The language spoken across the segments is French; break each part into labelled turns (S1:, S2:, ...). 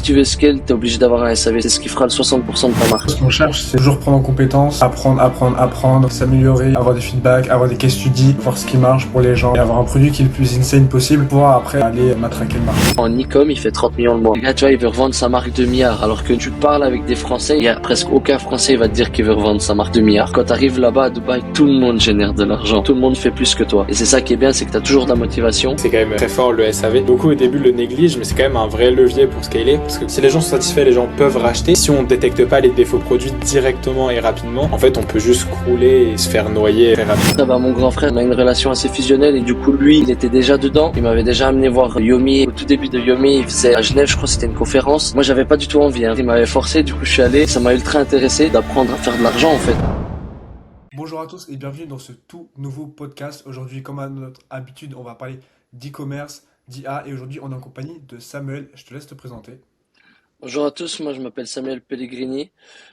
S1: si tu veux scale, t'es obligé d'avoir un SAV. C'est ce qui fera le 60% de ta marque.
S2: Ce qu'on cherche, c'est toujours prendre en compétence, apprendre, s'améliorer, avoir des feedbacks, avoir des case studies, voir ce qui marche pour les gens et avoir un produit qui est le plus insane possible pour après aller matraquer le marché.
S1: En e-com, il fait 30 millions le mois. Le gars, tu vois, il veut revendre sa marque 2 milliards. Alors que tu parles avec des Français, il y a presque aucun Français qui va te dire qu'il veut revendre sa marque 2 milliards. Quand t'arrives là-bas à Dubaï, tout le monde génère de l'argent. Tout le monde fait plus que toi. Et c'est ça qui est bien, c'est que t'as toujours de la motivation.
S3: C'est quand même très fort le SAV. Beaucoup au début le négligent, mais c'est quand même un vrai levier pour scaler. Parce que si les gens sont satisfaits, les gens peuvent racheter. Si on détecte pas les défauts produits directement et rapidement, en fait, on peut juste crouler et se faire noyer très rapidement.
S1: Ça va, mon grand frère, on a une relation assez fusionnelle et du coup, lui, il était déjà dedans. Il m'avait déjà amené voir Yomi. Au tout début de Yomi, il faisait à Genève, je crois que c'était une conférence. Moi, j'avais pas du tout envie, hein. Il m'avait forcé, du coup, je suis allé. Ça m'a ultra intéressé d'apprendre à faire de l'argent, en fait.
S2: Bonjour à tous et bienvenue dans ce tout nouveau podcast. Aujourd'hui, comme à notre habitude, on va parler d'e-commerce, d'IA et aujourd'hui, on est en compagnie de Samuel. Je te laisse te présenter.
S1: Bonjour à tous, moi je m'appelle Samuel Pellegrini.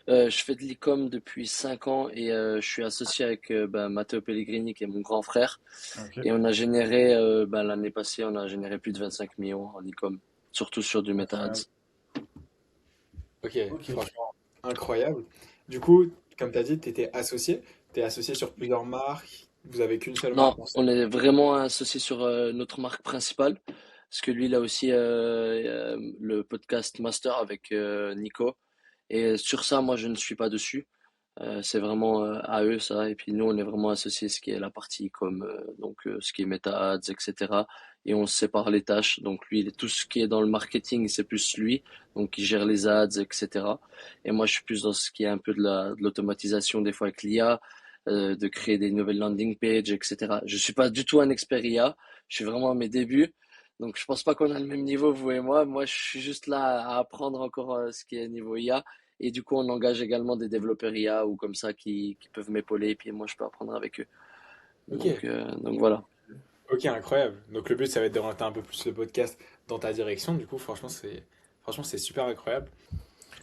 S1: Je fais de l'e-com depuis 5 ans et je suis associé avec Matteo Pellegrini qui est mon grand frère.
S2: Ok.
S1: Et on a généré, l'année passée, on a généré plus de 25 millions en e-com, surtout sur du Meta
S2: Incroyable.
S1: Ads.
S3: Ok,
S2: Ok.
S3: franchement, incroyable. Du coup, comme tu as dit, tu étais associé. Tu es associé sur plusieurs marques. Vous avez qu'une seule
S1: Non,
S3: marque en fait.
S1: on est vraiment associé sur notre marque principale, parce que lui il a aussi le podcast Master avec Nico. Et sur ça, moi je ne suis pas dessus. C'est vraiment à eux ça. Et puis nous, on est vraiment associés ce qui est la partie comme ce qui est Meta Ads, etc. Et on sépare les tâches. Donc lui, tout ce qui est dans le marketing, c'est plus lui. Donc il gère les ads, etc. Et moi, je suis plus dans ce qui est un peu de l'automatisation des fois avec l'IA, de créer des nouvelles landing pages, etc. Je suis pas du tout un expert IA. Je suis vraiment à mes débuts. Donc je pense pas qu'on a le même niveau, vous et moi. Moi, je suis juste là à apprendre encore ce qui est niveau IA. Et du coup, on engage également des développeurs IA ou comme ça qui peuvent m'épauler et puis moi, je peux apprendre avec eux.
S3: Ok,
S1: Donc voilà.
S3: ok, incroyable. Donc le but, ça va être d'orienter un peu plus le podcast dans ta direction. Du coup, franchement, c'est super incroyable.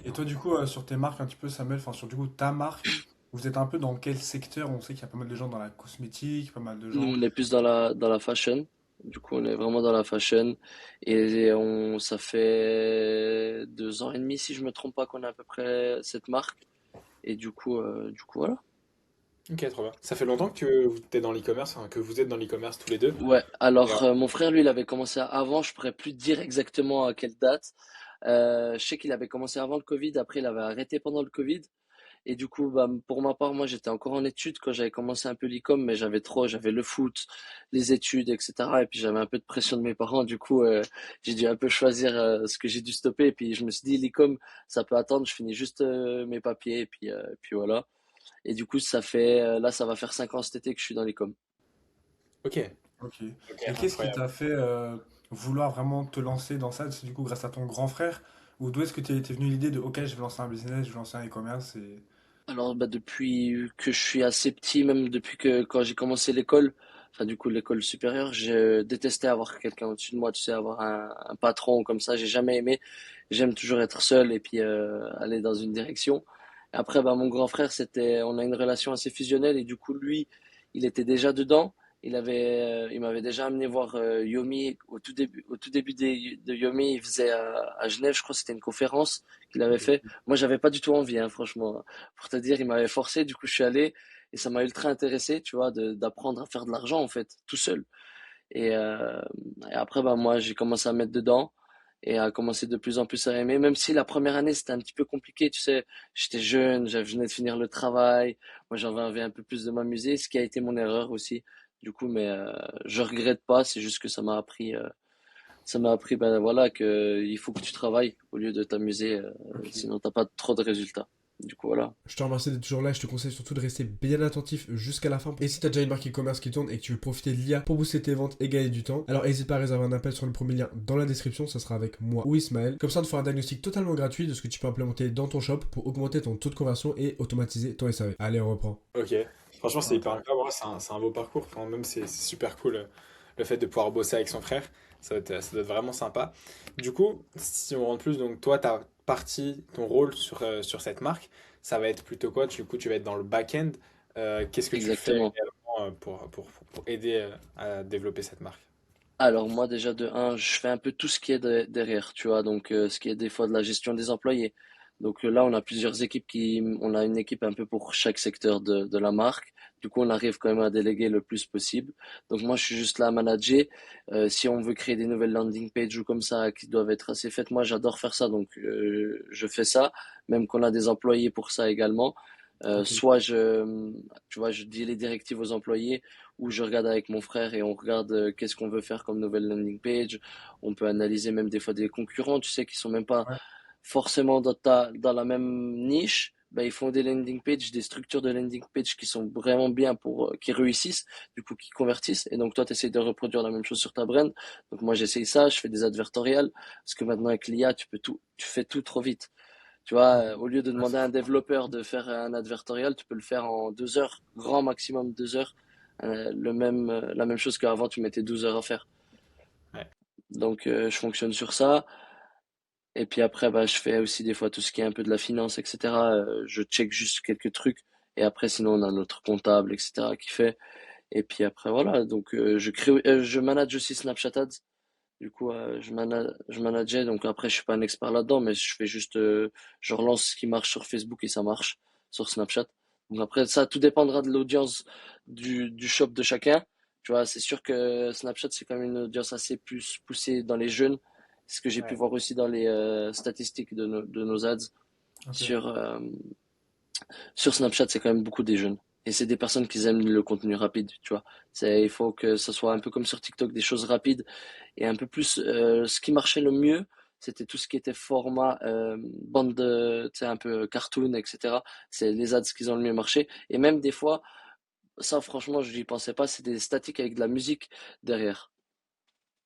S2: Et toi, du coup, sur tes marques, un petit peu, Samuel, enfin, sur du coup, ta marque, vous êtes un peu dans quel secteur? On sait qu'il y a pas mal de gens dans la cosmétique, pas mal de
S1: Nous,
S2: gens.
S1: on est plus dans la fashion. Du coup, on est vraiment dans la fashion. Et ça fait 2 ans et demi, si je me trompe pas, qu'on a à peu près cette marque. Et du coup, voilà.
S3: Ok, trop bien. Ça fait longtemps que vous êtes dans l'e-commerce, enfin, que vous êtes dans l'e-commerce tous les deux.
S1: Ouais,
S3: Et,
S1: alors mon frère, lui, il avait commencé avant. Je pourrais plus te dire exactement à quelle date. Je sais qu'il avait commencé avant le Covid. Après, il avait arrêté pendant le Covid. Et du coup, pour ma part, moi, j'étais encore en études quand j'avais commencé un peu l'e-com, mais j'avais le foot, les études, etc. Et puis j'avais un peu de pression de mes parents. Du coup, j'ai dû un peu choisir ce que j'ai dû stopper. Et puis je me suis dit, l'e-com, ça peut attendre. Je finis juste mes papiers et puis voilà. Et du coup, là, ça va faire 5 ans cet été que je suis dans l'e-com.
S3: ok,
S2: Ok.
S3: ok,
S2: Et qu'est-ce qui
S3: incroyable.
S2: t'a fait vouloir vraiment te lancer dans ça? C'est du coup grâce à ton grand frère? Ou d'où est-ce que t'es venue l'idée de OK, je vais lancer un business, je vais lancer un e-commerce et...
S1: Alors, depuis que je suis assez petit, même depuis que quand j'ai commencé l'école, enfin du coup l'école supérieure, je détestais avoir quelqu'un au-dessus de moi, tu sais, avoir un patron comme ça, j'ai jamais aimé. J'aime toujours être seul et puis aller dans une direction. Et après, mon grand frère, on a une relation assez fusionnelle et du coup lui, il était déjà dedans. Il m'avait déjà amené voir Yomi au tout début de Yomi, il faisait à Genève, je crois que c'était une conférence qu'il avait fait. Moi, j'avais pas du tout envie, hein, franchement. Pour te dire, il m'avait forcé, du coup, je suis allé et ça m'a ultra intéressé, tu vois, d'apprendre à faire de l'argent, en fait, tout seul. Et, euh, et après, moi, j'ai commencé à mettre dedans et à commencer de plus en plus à aimer, même si la première année, c'était un petit peu compliqué, tu sais, j'étais jeune, je venais de finir le travail, moi, j'avais envie un peu plus de m'amuser, ce qui a été mon erreur aussi, du coup, mais je regrette pas, c'est juste que ça m'a appris, voilà, que il faut que tu travailles au lieu de t'amuser,
S2: Ok.
S1: sinon t'as pas trop de résultats. Du coup, voilà.
S4: Je te remercie d'être toujours là, je te conseille surtout de rester bien attentif jusqu'à la fin. Et si t'as déjà une marque e-commerce qui tourne et que tu veux profiter de l'IA pour booster tes ventes et gagner du temps, alors n'hésite pas à réserver un appel sur le premier lien dans la description, ça sera avec moi ou Ismaël. Comme ça, on te fera un diagnostic totalement gratuit de ce que tu peux implémenter dans ton shop pour augmenter ton taux de conversion et automatiser ton SAV. Allez, on reprend.
S3: Ok, franchement, c'est hyper
S2: Incroyable.
S3: incroyable. Ouais, c'est un beau parcours. Enfin, même, c'est super cool le fait de pouvoir bosser avec son frère. Ça doit être vraiment sympa. Du coup, si on rentre plus, donc toi, ta partie, ton rôle sur cette marque, ça va être plutôt quoi? Du coup, tu vas être dans le back-end. Qu'est-ce que tu fais
S1: Exactement.
S3: réellement pour aider à développer cette marque?
S1: Alors moi déjà de un, je fais un peu tout ce qui est derrière, tu vois, donc ce qui est des fois de la gestion des employés. Donc là, on a plusieurs équipes on a une équipe un peu pour chaque secteur de la marque. Du coup, on arrive quand même à déléguer le plus possible. Donc moi, je suis juste là à manager. Si on veut créer des nouvelles landing pages ou comme ça qui doivent être assez faites, moi, j'adore faire ça. Donc je fais ça, même qu'on a des employés pour ça également.
S4: Ok.
S1: Soit tu vois, je dis les directives aux employés où je regarde avec mon frère et on regarde qu'est-ce qu'on veut faire comme nouvelle landing page. On peut analyser même des fois des concurrents, tu sais, qui sont même pas
S2: Ouais.
S1: forcément dans la même niche. Ben, ils font des landing pages, des structures de landing page qui sont vraiment bien qui réussissent, du coup, qui convertissent. Et donc, toi, tu essaies de reproduire la même chose sur ta brand. Donc, moi, j'essaye ça, je fais des advertorials, parce que maintenant, avec l'IA, tu fais tout trop vite. Tu vois,
S2: Ok.
S1: au lieu de
S2: Ouais,
S1: demander
S2: c'est
S1: à un
S2: fou.
S1: développeur de faire un advertorial, tu peux le faire en 2 heures, grand maximum 2 heures. La même chose qu'avant, tu mettais 12 heures à faire.
S3: Ouais.
S1: Donc, je fonctionne sur ça. Et puis après, bah, je fais aussi des fois tout ce qui est un peu de la finance, etc. Je check juste quelques trucs. Et après, sinon, on a notre comptable, etc. qui fait. Et puis après, voilà. Donc, je manage aussi Snapchat Ads. Du coup, je manageais, donc après, je suis pas un expert là-dedans, mais je fais juste, je relance ce qui marche sur Facebook et ça marche sur Snapchat. Donc après, ça, tout dépendra de l'audience du shop de chacun. Tu vois, c'est sûr que Snapchat, c'est quand même une audience assez plus poussée dans les jeunes. C'est ce que j'ai pu
S3: Ouais.
S1: voir aussi dans les statistiques de nos ads.
S2: Ok.
S1: Sur, euh, sur Snapchat, c'est quand même beaucoup des jeunes. Et c'est des personnes qui aiment le contenu rapide, tu vois. Il faut que ce soit un peu comme sur TikTok, des choses rapides et un peu plus, ce qui marchait le mieux, c'était tout ce qui était format bande de, tu sais, un peu cartoon, etc. C'est les ads qui ont le mieux marché. Et même des fois, ça franchement, je n'y pensais pas, c'est des statiques avec de la musique derrière.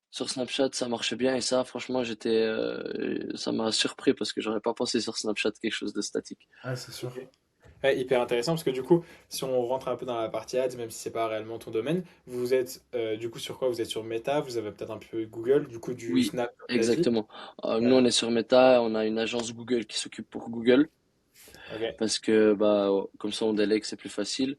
S1: Sur Snapchat, ça marchait bien et ça, franchement, ça m'a surpris parce que j'aurais pas pensé sur Snapchat quelque chose de statique.
S2: Ouais, c'est sûr.
S3: Ok. Ouais, hyper intéressant parce que du coup, si on rentre un peu dans la partie ads, même si c'est pas réellement ton domaine, vous êtes du coup sur quoi? Vous êtes sur Meta, vous avez peut-être un peu Google, du coup du
S1: Oui,
S3: Snap comme tu as dit.
S1: exactement. Nous,
S3: Ouais.
S1: on est sur Meta, on a une agence Google qui s'occupe pour Google
S3: Ok.
S1: parce que bah comme ça on délègue, c'est plus facile.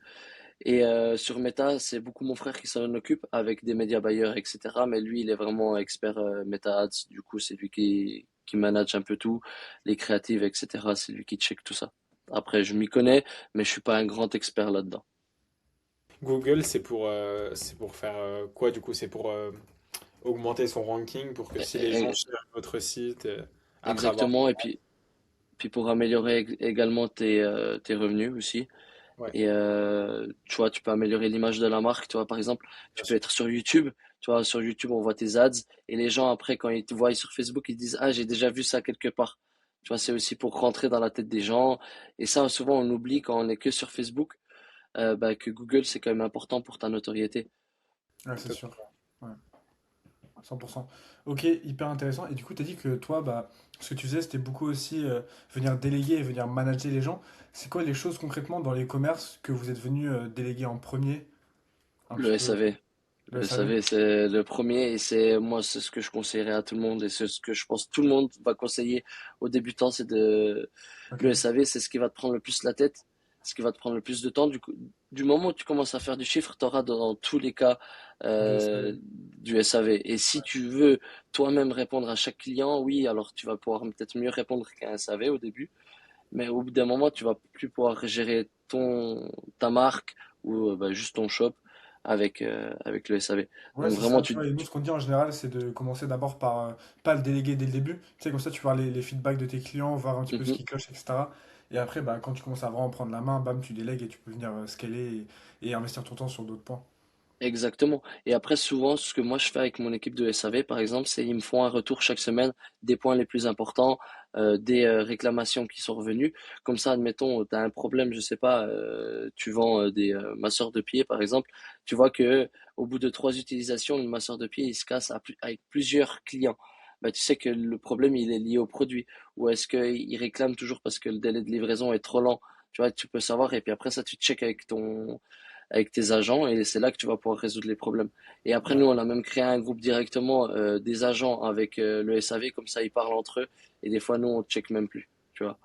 S1: Et sur Meta, c'est beaucoup mon frère qui s'en occupe avec des médias buyers, etc. Mais lui, il est vraiment expert Meta Ads. Du coup, c'est lui qui manage un peu tout, les créatives, etc. C'est lui qui check tout ça. Après, je m'y connais, mais je suis pas un grand expert là-dedans.
S3: Google, c'est pour faire quoi du coup? C'est pour augmenter son ranking pour que
S1: E-
S3: si les gens
S1: e-
S3: cherchent votre site après avoir fait.
S1: Exactement. Et puis pour améliorer également tes revenus aussi.
S3: Ouais,
S1: Et tu vois, tu peux améliorer l'image de la marque. Tu vois, par exemple, tu
S3: bien
S1: peux
S3: sûr.
S1: être sur YouTube. Tu vois, sur YouTube, on voit tes ads. Et les gens, après, quand ils te voient sur Facebook, ils disent, ah, j'ai déjà vu ça quelque part. Tu vois, c'est aussi pour rentrer dans la tête des gens. Et ça, souvent, on oublie quand on est que sur Facebook, bah, que Google, c'est quand même important pour ta notoriété.
S2: Ouais, c'est sûr.
S3: Totalement.
S2: Ouais, 100%. Ok, hyper intéressant. Et du coup, tu as dit que toi, bah, ce que tu faisais, c'était beaucoup aussi venir déléguer et venir manager les gens. C'est quoi les choses concrètement dans les commerces que vous êtes venu déléguer en premier? Un petit
S1: Le
S2: peu
S1: SAV.
S2: le
S1: Le
S2: SAV?
S1: SAV, c'est le premier et c'est ce que je conseillerais à tout le monde et c'est ce que je pense que tout le monde va conseiller aux débutants,
S2: Ok,
S1: le SAV, c'est ce qui va te prendre le plus la tête, ce qui va te prendre le plus de temps. Du moment où tu commences à faire du chiffre, tu auras dans tous les cas
S2: de SAV.
S1: du SAV. Et si tu veux toi-même répondre à chaque client, oui, alors tu vas pouvoir peut-être mieux répondre qu'un SAV au début, mais au bout d'un moment, tu vas plus pouvoir gérer ta marque ou bah, juste ton shop avec le SAV.
S2: Ouais,
S1: Donc
S2: c'est
S1: vraiment,
S2: ça, tu vois. Et nous, ce qu'on dit en général, c'est de commencer d'abord par pas le déléguer dès le début. Tu sais, comme ça, tu vois les feedbacks de tes clients, voir un petit peu ce
S1: Mhm.
S2: qui cloche, etc. Et après, bah, quand tu commences à vraiment prendre la main, bam, tu délègues et tu peux venir scaler et investir ton temps sur d'autres points.
S1: Exactement. Et après, souvent, ce que moi je fais avec mon équipe de SAV, par exemple, c'est ils me font un retour chaque semaine des points les plus importants, des réclamations qui sont revenues. Comme ça, admettons, tu as un problème, je sais pas, tu vends des masseurs de pieds, par exemple, tu vois que au bout de 3 utilisations, le masseur de pied, il se casse avec plusieurs clients. Bah, tu sais que le problème, il est lié au produit. Ou est-ce qu'il réclame toujours parce que le délai de livraison est trop lent? Tu vois, tu peux savoir. Et puis après ça, tu checkes avec tes agents et c'est là que tu vas pouvoir résoudre les problèmes. Et après,
S2: Ouais.
S1: nous, on a même créé un groupe directement des agents avec le SAV, comme ça, ils parlent entre eux. Et des fois, nous, on check même plus, tu vois.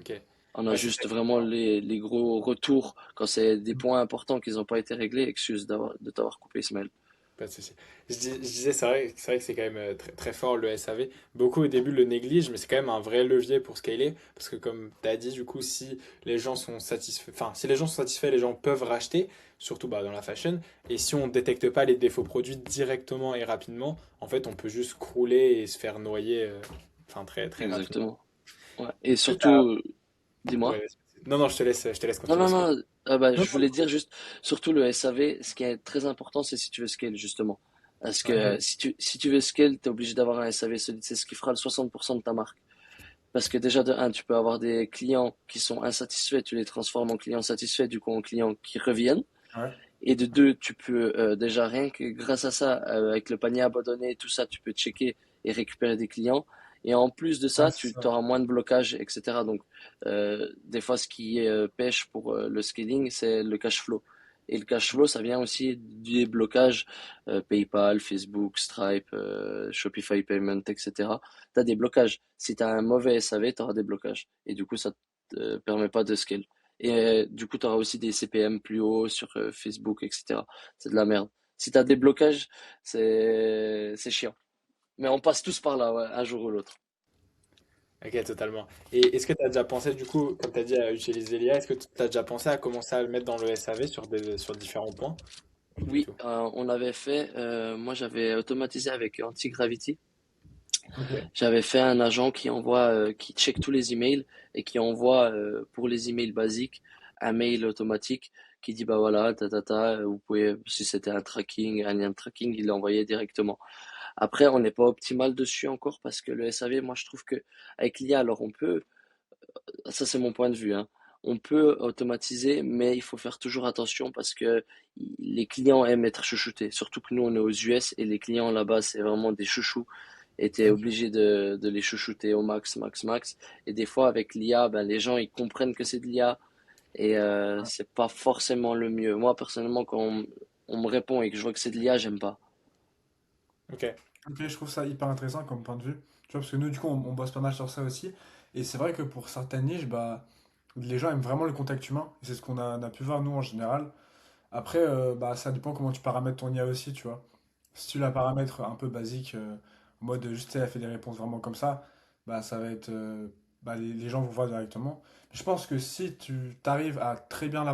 S3: Ok.
S1: On a
S3: Ouais, c'est ça
S1: juste
S3: qui est
S1: vraiment
S3: bien.
S1: les gros retours quand c'est des points importants qui n'ont pas été réglés. Excuse de t'avoir coupé, Ismaël.
S3: Pas de souci. Je disais, c'est vrai que c'est quand même très, très fort le SAV. Beaucoup au début le négligent, mais c'est quand même un vrai levier pour scaler. Parce que comme tu as dit, du coup, si les gens sont satisfaits, enfin, si les gens sont satisfaits, les gens peuvent racheter, surtout bah, dans la fashion. Et si on ne détecte pas les défauts produits directement et rapidement, en fait, on peut juste crouler et se faire noyer enfin, très, très rapidement.
S1: Exactement. Ouais. Et
S3: Est-ce que t'as...
S1: surtout, dis-moi.
S3: Ouais, non, non, je te laisse
S1: Non,
S3: continuer.
S1: non,
S3: Excuse-moi.
S1: non. Ah bah,
S3: Non,
S1: je voulais dire juste, surtout le SAV, ce qui est très important, c'est si tu veux scale, justement. Parce que
S2: Ouais.
S1: si tu veux scale, t'es obligé d'avoir un SAV solide. C'est ce qui fera le 60% de ta marque. Parce que déjà, de un, tu peux avoir des clients qui sont insatisfaits, tu les transformes en clients satisfaits, du coup en clients qui reviennent.
S2: Ouais.
S1: Et de deux, tu peux déjà rien que grâce à ça, avec le panier abandonné et tout ça, tu peux checker et récupérer des clients. Et en plus de
S2: Ouais,
S1: ça,
S2: c'est
S1: tu
S2: ça.
S1: auras moins de blocages, etc. Donc, des fois, ce qui pêche pour le scaling, c'est le cash flow. Et le cash flow, ça vient aussi des blocages PayPal, Facebook, Stripe, Shopify Payment, etc. Tu as des blocages. Si tu as un mauvais SAV, tu auras des blocages. Et du coup, ça te permet pas de scale. Et du coup, tu auras aussi des CPM plus hauts sur Facebook, etc. C'est de la merde. Si tu as des blocages, c'est chiant. Mais on passe tous par là, ouais, un jour ou l'autre.
S3: Ok, totalement. Et est-ce que tu as déjà pensé, du coup, comme tu as dit, à utiliser l'IA, est-ce que tu as déjà pensé à commencer à le mettre dans le SAV sur différents points? Ou du
S1: Oui,
S3: tout?
S1: on avait fait, moi j'avais automatisé avec Anti-Gravity.
S2: Ok.
S1: J'avais fait un agent qui envoie, qui check tous les emails et qui envoie pour les emails basiques un mail automatique qui dit bah voilà, vous pouvez, si c'était un tracking, un lien de tracking, il l'envoyait directement. Après, on n'est pas optimal dessus encore parce que le SAV, moi je trouve que avec l'IA, alors on peut, ça c'est mon point de vue, hein, on peut automatiser, mais il faut faire toujours attention parce que les clients aiment être chouchoutés. Surtout que nous on est aux US et les clients là-bas c'est vraiment des chouchous et t'es
S2: Ok.
S1: obligé de les chouchouter au max, max, max. Et des fois avec l'IA, ben, les gens ils comprennent que c'est de l'IA et c'est pas forcément le mieux. Moi personnellement, quand on me répond et que je vois que c'est de l'IA, j'aime pas.
S3: Ok.
S2: Ok, je trouve ça hyper intéressant comme point de vue. Tu vois, parce que nous, du coup, on bosse pas mal sur ça aussi. Et c'est vrai que pour certaines niches, bah, les gens aiment vraiment le contact humain. Et c'est ce on a pu voir, nous, en général. Après, bah, ça dépend comment tu paramètres ton IA aussi, tu vois. Si tu la paramètres un peu basique, en mode juste, tu sais, elle fait des réponses vraiment comme ça, bah, ça va être. Bah, les gens vont voir directement. Je pense que si tu t'arrives à très bien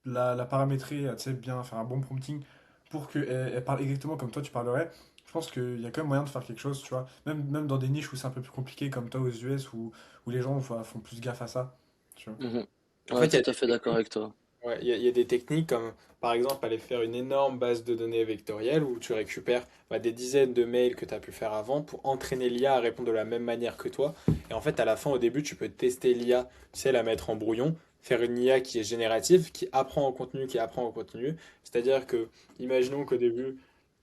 S2: la paramétrer, à tu sais, bien faire un bon prompting pour qu'elle elle parle exactement comme toi tu parlerais, je pense qu'il y a quand même moyen de faire quelque chose, tu vois. Même dans des niches où c'est un peu plus compliqué, comme toi aux US, où les gens font plus gaffe à ça, tu vois.
S1: Mhm.
S3: En
S1: Ouais,
S3: fait, il y
S1: tout
S3: a
S1: à
S3: des
S1: fait d'accord
S3: techniques.
S1: avec toi.
S3: Ouais, il y a des techniques comme par exemple aller faire une énorme base de données vectorielle où tu récupères bah, des dizaines de mails que tu as pu faire avant pour entraîner l'IA à répondre de la même manière que toi. Et en fait, à la fin, au début, tu peux tester l'IA, tu sais, la mettre en brouillon, faire une IA qui est générative, qui apprend en continu, qui apprend en continu. C'est-à-dire que, imaginons qu'au début,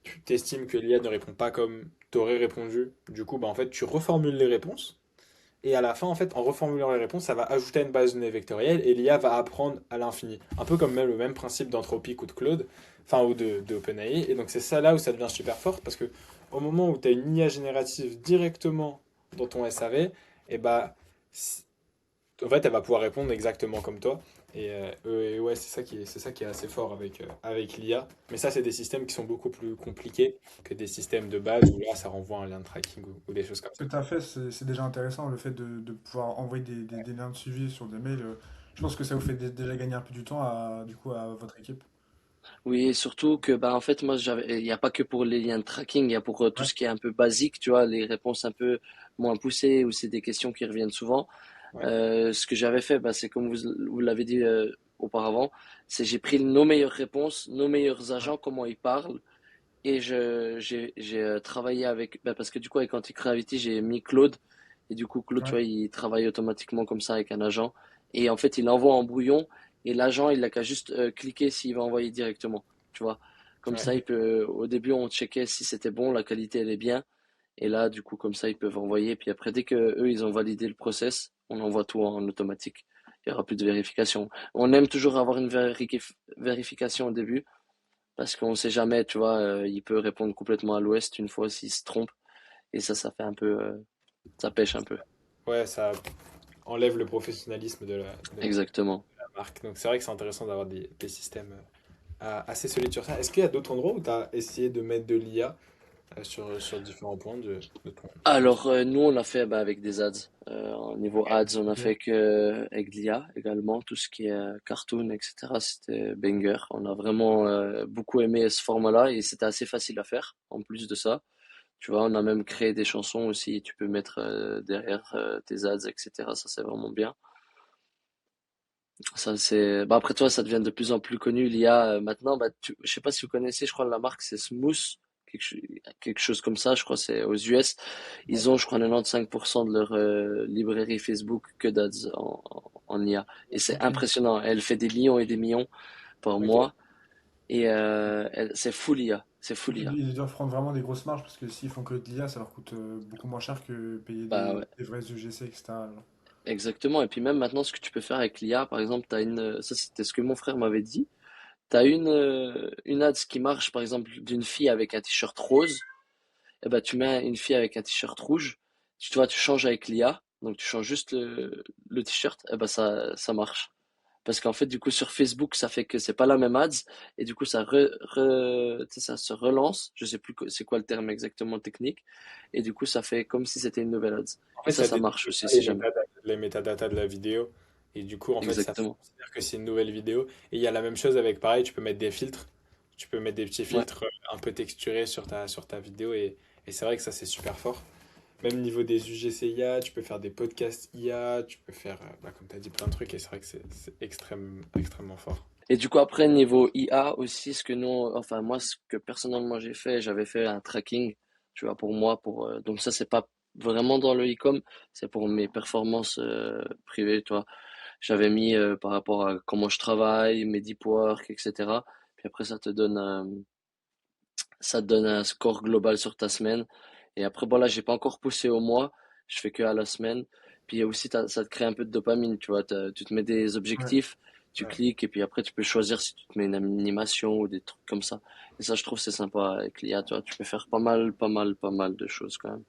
S3: tu t'estimes que l'IA ne répond pas comme tu aurais répondu. Du coup, bah, en fait, tu reformules les réponses. Et à la fin, en fait, en reformulant les réponses, ça va ajouter à une base de données vectorielle et l'IA va apprendre à l'infini. Un peu comme même le même principe d'Anthropic ou de Claude, enfin, ou de OpenAI. Et donc, c'est ça là où ça devient super fort parce que au moment où tu as une IA générative directement dans ton SAV, et bah, en fait, elle va pouvoir répondre exactement comme toi. Et ouais, c'est ça qui est assez fort avec l'IA. Mais ça, c'est des systèmes qui sont beaucoup plus compliqués que des systèmes de base où là, ça renvoie un lien de tracking ou des choses comme ça.
S2: Ce que tu as fait, c'est déjà intéressant, le fait de pouvoir envoyer des liens de suivi sur des mails. Je pense que ça vous fait déjà gagner un peu du temps du coup, à votre équipe.
S1: Oui, et surtout que bah en fait moi il n'y a pas que pour les liens de tracking, il y a pour tout
S2: Ouais,
S1: ce qui est un peu basique, tu vois, les réponses un peu moins poussées ou c'est des questions qui reviennent souvent.
S3: Ouais,
S1: Ce que j'avais fait, bah, c'est comme vous l'avez dit auparavant, c'est j'ai pris nos meilleures réponses, nos meilleurs
S2: ouais,
S1: agents, comment ils parlent, et j'ai travaillé avec, bah, parce que du coup avec Anti-Gravity j'ai mis Claude, et du coup Claude, tu
S2: ouais.
S1: vois, il travaille automatiquement comme ça avec un agent, et en fait il envoie en brouillon, et l'agent il a qu'à juste cliquer s'il va envoyer directement, tu vois. Comme
S3: ouais.
S1: ça, il peut, au début on checkait si c'était bon, la qualité elle est bien, et là, du coup, comme ça, ils peuvent envoyer. Puis après, dès que eux, ils ont validé le process, on envoie tout en automatique. Il n'y aura plus de vérification. On aime toujours avoir une vérification au début parce qu'on ne sait jamais, tu vois, il peut répondre complètement à l'ouest une fois s'il se trompe. Et ça fait un peu, ça pêche un peu.
S3: Ouais, ça enlève le professionnalisme de la
S1: Exactement.
S3: marque. Donc c'est vrai que c'est intéressant d'avoir des systèmes. assez solide sur ça. Est-ce qu'il y a d'autres endroits où tu as essayé de mettre de l'IA sur différents points de ton
S1: Alors,
S3: business?
S1: nous, on l'a fait bah, avec des ads. Au niveau ads, on a
S2: Ok.
S1: fait que avec de l'IA également, tout ce qui est cartoon, etc. C'était banger. On a vraiment beaucoup aimé ce format-là et c'était assez facile à faire. En plus de ça, tu vois, on a même créé des chansons aussi. Tu peux mettre derrière tes ads, etc. Ça, c'est vraiment bien. Ça, c'est. Bah, après toi, ça devient de plus en plus connu. L'IA maintenant, bah, je sais pas si vous connaissez. Je crois la marque c'est Smooth. Quelque chose comme ça, je crois, c'est aux US. Ils ont, je crois, 95% de leur librairie Facebook que d'ads en IA. Et c'est
S2: Ok.
S1: impressionnant. Elle fait des millions et des millions par
S3: Ok.
S1: mois. Et c'est full IA. C'est full
S2: Donc
S1: IA.
S2: ils doivent prendre vraiment des grosses marges parce que s'ils font que de l'IA, ça leur coûte beaucoup moins cher que payer
S1: Bah ouais,
S2: des vrais UGC, etc. genre.
S1: exactement. Et puis même maintenant, ce que tu peux faire avec l'IA, par exemple, ça c'était ce que mon frère m'avait dit. T'as une ads qui marche, par exemple, d'une fille avec un t-shirt rose. Et ben, tu mets une fille avec un t-shirt rouge. Tu vois, tu changes avec l'IA. Donc, tu changes juste le t-shirt. Et ben, ça marche. Parce qu'en fait, du coup, sur Facebook, ça fait que c'est pas la même ads. Et du coup, tu sais, ça se relance. Je sais plus c'est quoi le terme exactement technique. Et du coup, ça fait comme si c'était une nouvelle ads.
S3: En
S1: Et
S3: fait, ça
S1: ça
S3: détecte
S1: marche aussi
S3: pas
S1: si jamais.
S3: les métadatas de la vidéo. Et du coup, en fait, ça
S1: Exactement.
S3: considère que c'est une nouvelle vidéo. Et il y a la même chose avec, pareil, tu peux mettre des filtres. Tu peux mettre des petits
S1: Ouais.
S3: filtres un peu texturés sur ta vidéo. Et c'est vrai que ça, c'est super fort. Même niveau des UGC IA, tu peux faire des podcasts IA, tu peux faire, bah, comme tu as dit, plein de trucs. Et c'est vrai que c'est extrêmement fort.
S1: Et du coup, après, niveau IA aussi, ce que nous, enfin, moi, ce que personnellement j'ai fait, j'avais fait un tracking, tu vois, pour moi, donc ça, c'est pas vraiment dans le e-com, c'est pour mes performances privées, tu vois. J'avais mis par rapport à comment je travaille, mes deep work, etc. Puis après, ça te donne un score global sur ta semaine. Et après, bon, là, j'ai pas encore poussé au mois, je fais que à la semaine. Puis aussi, ça te crée un peu de dopamine, tu vois. Tu te mets des
S2: Ouais,
S1: objectifs, tu
S3: Ouais.
S1: cliques, et puis après, tu peux choisir si tu te mets une animation ou des trucs comme ça. Et ça, je trouve, c'est sympa avec l'IA, tu vois. Tu peux faire pas mal de choses quand même.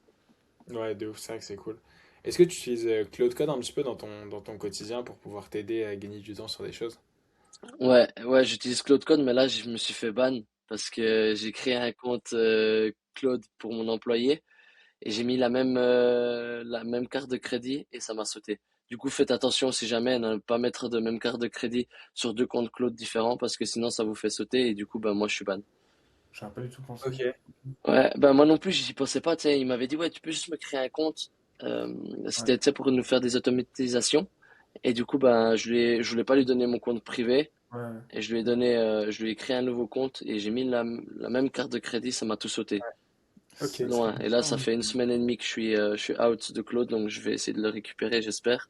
S3: Ouais, de ouf, c'est vrai que c'est cool. Est-ce que tu utilises Claude Code un petit peu dans ton quotidien pour pouvoir t'aider à gagner du temps sur des choses?
S1: Ouais, j'utilise Claude Code, mais là, je me suis fait ban parce que j'ai créé un compte Claude pour mon employé. Et j'ai mis la même carte de crédit et ça m'a sauté. Du coup, faites attention si jamais à ne pas mettre de même carte de crédit sur deux comptes Claude différents parce que sinon ça vous fait sauter et du coup, bah, moi je suis ban.
S2: j'aurais pas du tout pensé.
S3: Ok.
S1: Ouais, bah, moi non plus, j'y pensais pas, tu sais, il m'avait dit, ouais, tu peux juste me créer un compte. Euh,
S2: Ouais,
S1: C'était, tu sais, pour nous faire des automatisations. Et du coup, bah, je voulais pas lui donner mon compte privé
S2: ouais, ouais.
S1: et je lui ai créé un nouveau compte et j'ai mis la même carte de crédit, ça m'a tout sauté.
S3: Ok.
S2: Ça
S1: Loin.
S2: comme
S1: Et
S2: ça,
S1: là, ça
S2: oui.
S1: fait une semaine et demie que je suis out de Claude, donc je vais essayer de le récupérer, j'espère.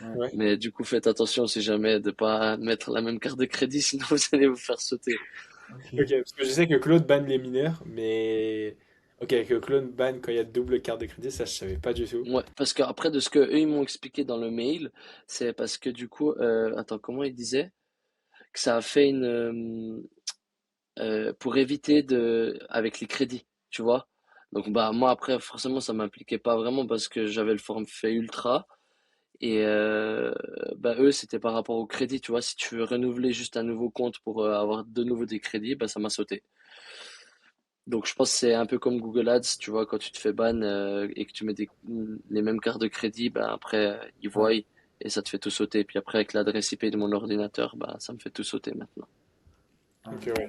S2: Ouais.
S3: Ouais.
S1: Mais du coup, faites attention si jamais de pas mettre la même carte de crédit, sinon vous allez vous faire sauter.
S3: Ok,
S2: Ok.
S3: parce que je sais que Claude banne les mineurs, mais... Ok, que Claude banne quand il y a double carte de crédit, ça je savais pas du tout.
S1: Ouais, parce qu'après, de ce que eux ils m'ont expliqué dans le mail, c'est parce que du coup, attends, comment ils disaient? Que ça a fait pour éviter avec les crédits, tu vois. Donc bah moi après, forcément, ça m'impliquait pas vraiment parce que j'avais le forfait ultra. Et bah eux, c'était par rapport au crédit, tu vois. Si tu veux renouveler juste un nouveau compte pour avoir de nouveau des crédits, bah ça m'a sauté. Donc je pense que c'est un peu comme Google Ads, tu vois, quand tu te fais ban et que tu mets les mêmes cartes de crédit, bah après ils
S2: Ouais.
S1: voient et ça te fait tout sauter. Puis après avec l'adresse IP de mon ordinateur, bah ça me fait tout sauter maintenant.
S3: Ok, ouais.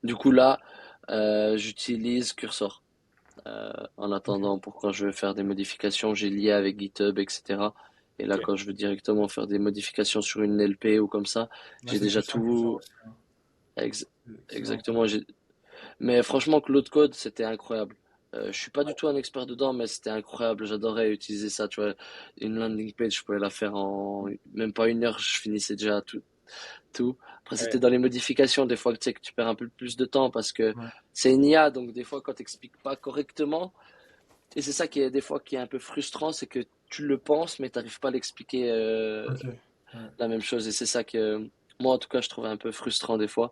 S1: Du coup là, j'utilise Cursor. En
S2: Ok.
S1: attendant, pour quand je veux faire des modifications, j'ai lié avec GitHub, etc. Et là,
S3: Ok.
S1: quand je veux directement faire des modifications sur une LP ou comme ça,
S2: Ouais,
S1: j'ai
S2: c'est
S1: déjà
S2: puissant que ça
S1: tout
S2: aussi, hein.
S1: ex-
S2: C'est vraiment
S1: exactement.
S2: cool.
S1: Mais franchement, Claude Code, c'était incroyable. Je suis pas du tout un expert dedans, mais c'était incroyable. J'adorais utiliser ça. Tu vois, une landing page, je pouvais la faire en même pas une heure. Je finissais déjà tout. Après, c'était
S3: Ouais.
S1: dans les modifications. Des fois, tu sais que tu perds un peu plus de temps parce que
S2: Ouais.
S1: c'est une IA, donc des fois, quand tu expliques pas correctement, et c'est ça qui est des fois qui est un peu frustrant, c'est que tu le penses, mais tu n'arrives pas à l'expliquer
S2: Ok. Ouais.
S1: la même chose. Et c'est ça que moi, en tout cas, je trouve un peu frustrant des fois,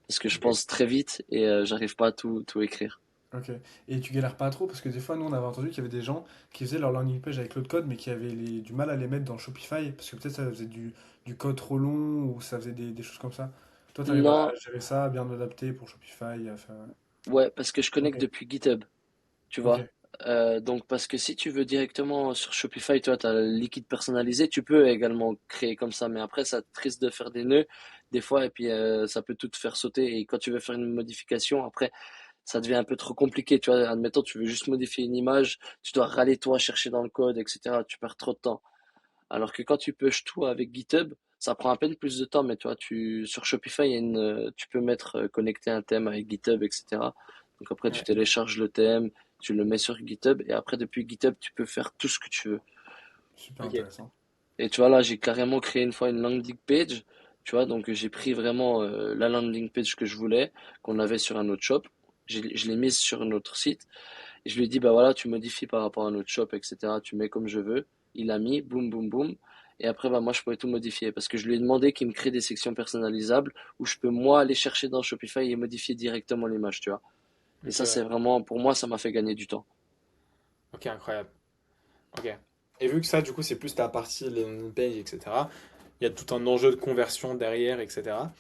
S1: parce que je
S3: Ok.
S1: pense très vite et j'arrive pas à tout écrire.
S2: Ok. Et tu galères pas trop parce que des fois, nous, on avait entendu qu'il y avait des gens qui faisaient leur landing page avec l'autre code, mais qui avaient du mal à les mettre dans Shopify parce que peut-être ça faisait du code trop long ou ça faisait des choses comme ça. Toi, tu arrives à
S1: Non,
S2: gérer ça, à bien adapter pour Shopify, à faire...
S1: ouais, parce que je
S2: Ok,
S1: connecte depuis GitHub, tu
S2: ok,
S1: vois. Donc, parce que si tu veux directement sur Shopify, toi, tu as le liquide personnalisé, tu peux également créer comme ça, mais après, ça te risque de faire des nœuds des fois, et puis ça peut tout te faire sauter. Et quand tu veux faire une modification, après, ça devient un peu trop compliqué, tu vois. Admettons, tu veux juste modifier une image, tu dois râler toi, chercher dans le code, etc. Tu perds trop de temps. Alors que quand tu push tout avec GitHub, ça prend à peine plus de temps, mais tu vois, sur Shopify, tu peux mettre connecter un thème avec GitHub, etc. Donc après, tu
S3: ouais,
S1: télécharges le thème, tu le mets sur GitHub, et après, depuis GitHub, tu peux faire tout ce que tu veux.
S2: super
S3: ok,
S2: intéressant.
S1: Et tu vois, là, j'ai carrément créé une fois une landing page, tu vois, donc j'ai pris vraiment la landing page que je voulais, qu'on avait sur un autre shop. Je l'ai mise sur notre site. Et je lui ai dit, bah voilà, tu modifies par rapport à notre shop, etc. Tu mets comme je veux. Il a mis, boum, boum, boum. Et après, bah, moi, je pouvais tout modifier parce que je lui ai demandé qu'il me crée des sections personnalisables où je peux, moi, aller chercher dans Shopify et modifier directement l'image, tu vois. Et
S3: ok,
S1: ça, c'est
S3: ouais.
S1: vraiment, pour moi, ça m'a fait gagner du temps.
S3: Ok, incroyable. Ok. Et vu que ça, du coup, c'est plus ta partie landing page, etc., il y a tout un enjeu de conversion derrière, etc.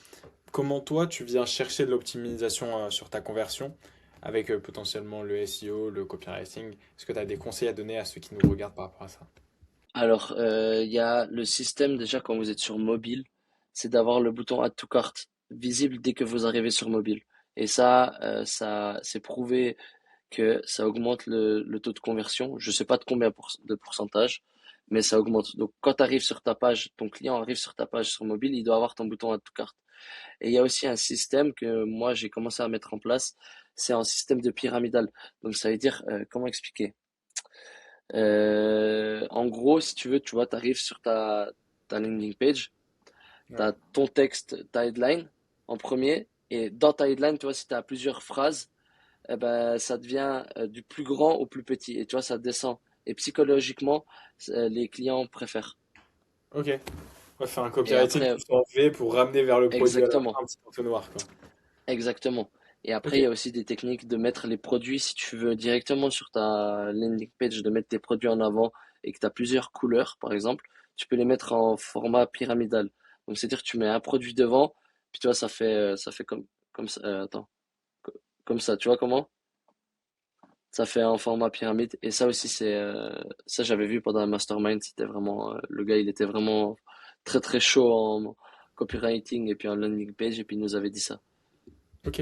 S3: Comment toi, tu viens chercher de l'optimisation sur ta conversion avec potentiellement le SEO, le copywriting? Est-ce que tu as des conseils à donner à ceux qui nous regardent par rapport à ça?
S1: Alors, il y a le système, déjà, quand vous êtes sur mobile, c'est d'avoir le bouton Add to Cart visible dès que vous arrivez sur mobile. Et ça, c'est prouvé que ça augmente le taux de conversion. Je sais pas de combien de pourcentage, mais ça augmente. Donc, quand tu arrives sur ta page, ton client arrive sur ta page sur mobile, il doit avoir ton bouton Add to Cart. Et il y a aussi un système que moi j'ai commencé à mettre en place, c'est un système de pyramidal. Donc, ça veut dire, comment expliquer? En gros, si tu veux, tu vois, tu arrives sur ta landing page, tu
S3: Ouais.
S1: as ton texte, ta headline en premier, et dans ta headline, tu vois, si tu as plusieurs phrases, eh ben, ça devient du plus grand au plus petit. Et tu vois, ça descend. Et psychologiquement, les clients préfèrent.
S3: Ok. Ouais, faire un
S1: Et
S3: copywriting
S1: après,
S3: plus en V pour ramener vers le produit à la
S1: exactement,
S3: fin, un petit entonnoir, quoi.
S1: exactement. Et
S3: Ok.
S1: après, il y a aussi des techniques de mettre les produits, si tu veux directement sur ta landing page, de mettre tes produits en avant et que tu as plusieurs couleurs, par exemple, tu peux les mettre en format pyramidal. Donc, c'est-à-dire que tu mets un produit devant, puis tu vois, ça fait comme ça. Attends, comme ça, tu vois comment? Ça fait un format pyramide. Et ça aussi, ça, j'avais vu pendant un mastermind. C'était vraiment, le gars, il était vraiment très, très chaud en copywriting et puis en landing page. Et puis, il nous avait dit ça.
S3: Ok.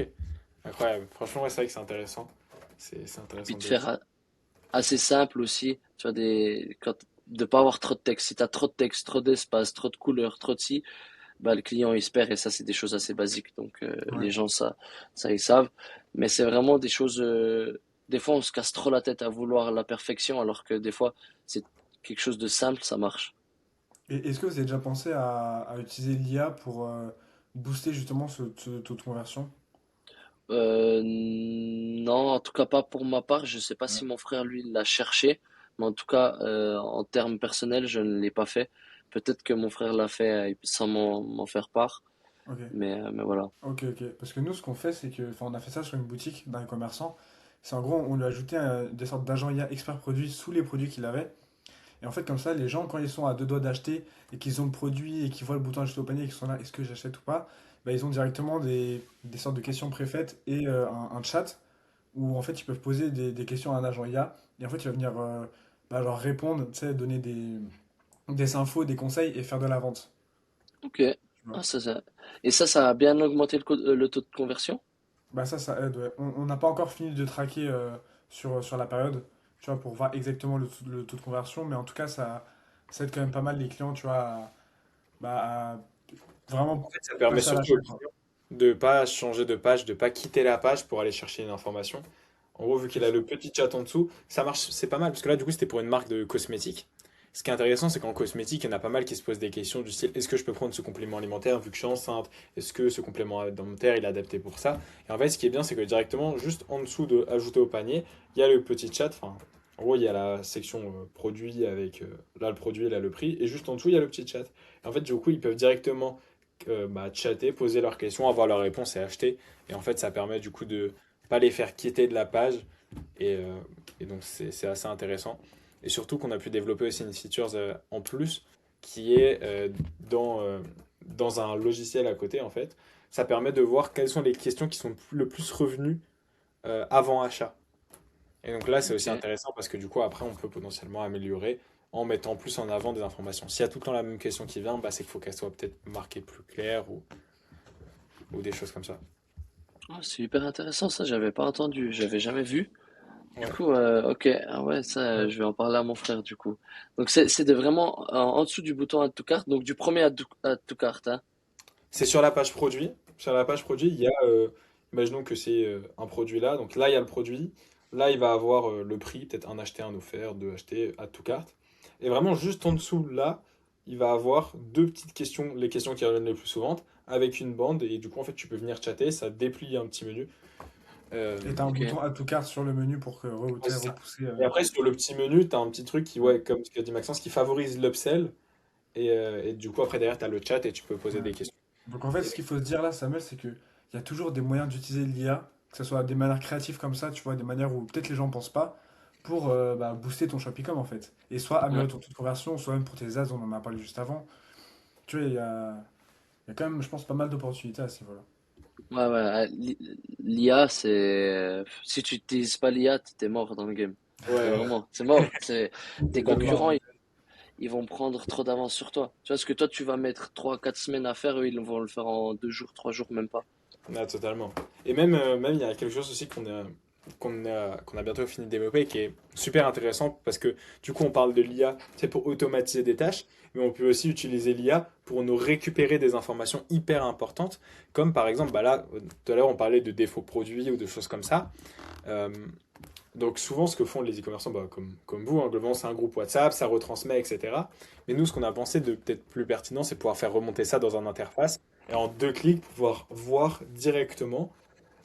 S3: Incroyable. Franchement, ouais, c'est vrai que c'est intéressant. C'est
S1: Et puis,
S3: intéressant
S1: de
S3: de ouf.
S1: faire assez simple aussi. Tu vois, de pas avoir trop de texte. Si t'as trop de texte, trop d'espace, trop de couleurs, trop de ci, bah, le client, il se perd. Et ça, c'est des choses assez basiques. Donc,
S2: Ouais.
S1: les gens, ça, ils savent. Mais c'est vraiment des choses, des fois, on se casse trop la tête à vouloir la perfection, alors que des fois, c'est quelque chose de simple, ça marche.
S2: Et est-ce que vous avez déjà pensé à utiliser l'IA pour booster justement ce taux de conversion?
S1: Non, en tout cas pas pour ma part. Je sais pas
S2: Ouais.
S1: si mon frère lui l'a cherché, mais en tout cas en termes personnels, je ne l'ai pas fait. Peut-être que mon frère l'a fait sans m'en faire part,
S2: Ok,
S1: mais voilà.
S2: ok, ok. Parce que nous, ce qu'on fait, c'est que, enfin, on a fait ça sur une boutique d'un commerçant. C'est en gros, on lui a ajouté des sortes d'agents IA expert produits sous les produits qu'il avait. Et en fait, comme ça, les gens, quand ils sont à deux doigts d'acheter et qu'ils ont le produit et qu'ils voient le bouton acheter au panier et qu'ils sont là, est-ce que j'achète ou pas? Bah, ils ont directement des sortes de questions préfaites et un chat où en fait ils peuvent poser des questions à un agent IA et en fait il va venir bah, leur répondre, tu sais, donner des infos, des conseils et faire de la vente.
S1: Ok.
S2: Tu vois.
S1: Ah, Et ça a bien augmenté le taux de conversion?
S2: Bah ça aide, ouais. On n'a pas encore fini de traquer sur la période, tu vois, pour voir exactement le taux de conversion, mais en tout cas ça aide quand même pas mal les clients, tu vois, à
S3: En
S2: vraiment
S3: fait, ça permet
S2: passer à
S3: surtout au
S2: l'achat, quoi.
S3: client de pas changer de page, de pas quitter la page pour aller chercher une information. En gros, vu qu'il
S2: C'est
S3: a
S2: ça.
S3: le petit chat en dessous, ça marche, c'est pas mal. Parce que là, du coup, c'était pour une marque de cosmétiques. Ce qui est intéressant, c'est qu'en cosmétique, il y en a pas mal qui se posent des questions du style, est-ce que je peux prendre ce complément alimentaire vu que je suis enceinte? Est-ce que ce complément alimentaire, il est adapté pour ça? Et en fait, ce qui est bien, c'est que directement, juste en dessous de ajouter au panier, il y a le petit chat. Enfin, en gros, il y a la section produit avec là le produit, là le prix. Et juste en dessous, il y a le petit chat. Et en fait, du coup, ils peuvent directement bah, chatter, poser leurs questions, avoir leurs réponses et acheter. Et en fait, ça permet du coup de pas les faire quitter de la page. Et, euh, et donc, c'est assez intéressant. Et surtout qu'on a pu développer aussi une feature en plus qui est dans un logiciel à côté, en fait. ça permet de voir quelles sont les questions qui sont le plus revenues avant achat. Et donc là, c'est aussi
S1: Ok.
S3: intéressant parce que du coup, après, on peut potentiellement améliorer en mettant plus en avant des informations. S'il y a tout le temps la même question qui vient, bah, c'est qu'il faut qu'elle soit peut-être marquée plus claire ou des choses comme ça.
S1: Ah, c'est hyper intéressant ça, j'avais pas entendu, j'avais jamais vu. Du
S3: Ouais.
S1: coup, ok, ah ouais, ça,
S2: Ouais.
S1: je vais en parler à mon frère du coup. Donc c'est de vraiment en dessous du bouton Add to Cart, donc du premier Add to Cart, hein.
S3: C'est sur la page produit. Sur la page produit, il y a, imaginons que c'est un produit là. Donc là, il y a le produit. Là, il va avoir le prix, peut-être un acheté, un offert, deux achetés, à tout carte. Et vraiment, juste en dessous, là, il va avoir deux petites questions, les questions qui reviennent le plus souvent, avec une bande. Et du coup, en fait, tu peux venir chatter, ça déplie un petit menu.
S2: Et t'as un
S1: Ok.
S2: bouton add to cart sur le menu pour que
S3: Ouais,
S2: t'aies
S3: c'est ça.
S2: repousser.
S3: Et après, sur le petit menu, tu as un petit truc qui, ouais, comme ce qu'a dit Maxence, qui favorise l'upsell. Et du coup, après, derrière, tu as le chat et tu peux poser
S2: Ouais.
S3: des questions.
S2: Donc en fait, ce qu'il faut se dire là, Samuel, c'est que il y a toujours des moyens d'utiliser l'IA, que ce soit des manières créatives comme ça, tu vois, des manières où peut-être les gens pensent pas, pour bah, booster ton Shopicom en fait. Et soit
S1: Ouais,
S2: améliorer ton taux de conversion, soit même pour tes ads, on en a parlé juste avant. Tu vois, il y a quand même, je pense, pas mal d'opportunités à ce niveau-là.
S1: ouais, l'IA, c'est, si tu n'utilises pas l'IA, t'es mort dans le game.
S3: Ouais,
S1: C'est
S3: ouais,
S1: vraiment, c'est mort. C'est, tes
S2: Totalement,
S1: concurrents,
S2: ouais.
S1: ils vont prendre trop d'avance sur toi. Tu vois, ce que toi, tu vas mettre 3, 4 semaines à faire, eux, ils vont le faire en 2 jours, 3 jours, même pas.
S3: ah, totalement. Et même, même, il y a quelque chose aussi qu'on a bientôt fini de développer qui est super intéressant parce que du coup, on parle de l'IA, c'est pour automatiser des tâches, mais on peut aussi utiliser l'IA pour nous récupérer des informations hyper importantes, comme par exemple, bah là, tout à l'heure, on parlait de défauts produits ou de choses comme ça. Euh, donc souvent, ce que font les e-commerçants, bah, comme vous, hein, globalement, c'est un groupe WhatsApp, ça retransmet, etc. Mais nous, ce qu'on a pensé de peut-être plus pertinent, c'est pouvoir faire remonter ça dans une interface et en 2 clics, pouvoir voir directement,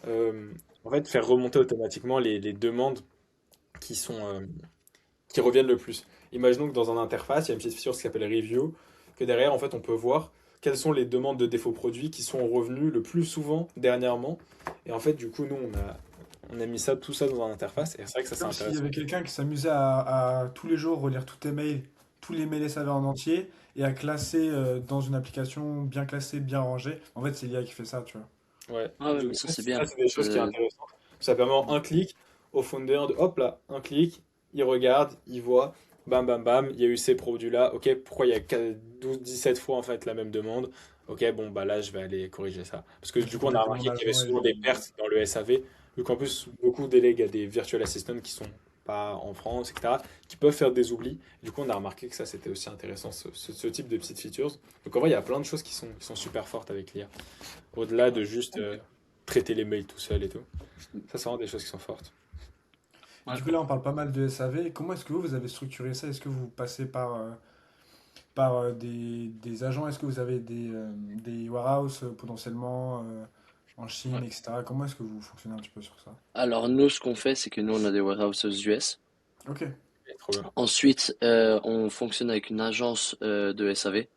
S3: euh, en fait, faire remonter automatiquement les demandes qui sont, qui reviennent le plus. Imaginons que dans une interface, il y a une petite feature qui s'appelle Review, que derrière, en fait, on peut voir quelles sont les demandes de défauts produits qui sont revenues le plus souvent dernièrement. Et en fait, du coup, nous, on a mis ça, tout ça dans une interface, et c'est vrai que ça,
S2: C'est
S3: c'est
S2: comme s'il y
S3: intéressant.
S2: avait quelqu'un qui s'amusait à tous les jours relire tous tes mails, tous les mails SAV en entier, et à classer dans une application bien classée, bien rangée. En fait, c'est l'IA qui fait ça, tu vois.
S3: Ouais,
S1: Ah ouais,
S3: du
S1: mais
S3: coup,
S1: ça, c'est
S3: ça,
S1: bien.
S3: c'est des choses qui sont intéressantes. Ça permet en un clic au founder de hop là, un clic, il regarde, il voit, bam bam bam, il y a eu ces produits-là. Ok, pourquoi il y a 17 fois en fait la même demande? Ok, bon, bah là, je vais aller corriger ça. Parce que
S2: Je
S3: du
S2: fais
S3: coup, on a
S2: peut-être que mon
S3: remarqué qu'il y avait
S2: agent,
S3: souvent des pertes dans le SAV, vu qu'en plus, beaucoup délèguent à des virtual assistants qui sont pas en France, etc., qui peuvent faire des oublis. Du coup, on a remarqué que ça, c'était aussi intéressant, ce type de petites features. Donc en vrai, il y a plein de choses qui sont super fortes avec l'IA. Au-delà de juste traiter les mails tout seul et tout. Ça, c'est vraiment des choses qui sont fortes.
S2: Et
S1: Ouais.
S2: du coup, là, on parle pas mal de SAV. Comment est-ce que vous avez structuré ça? Est-ce que vous passez par des agents? Est-ce que vous avez des warehouses potentiellement en Chine,
S1: Ouais.
S2: etc. Comment est-ce que vous fonctionnez un petit peu sur ça?
S1: Alors, nous, ce qu'on fait, c'est que nous, on a des warehouses aux US.
S2: Ok,
S3: Ok, trop bien.
S1: Ensuite, on fonctionne avec une agence de SAV.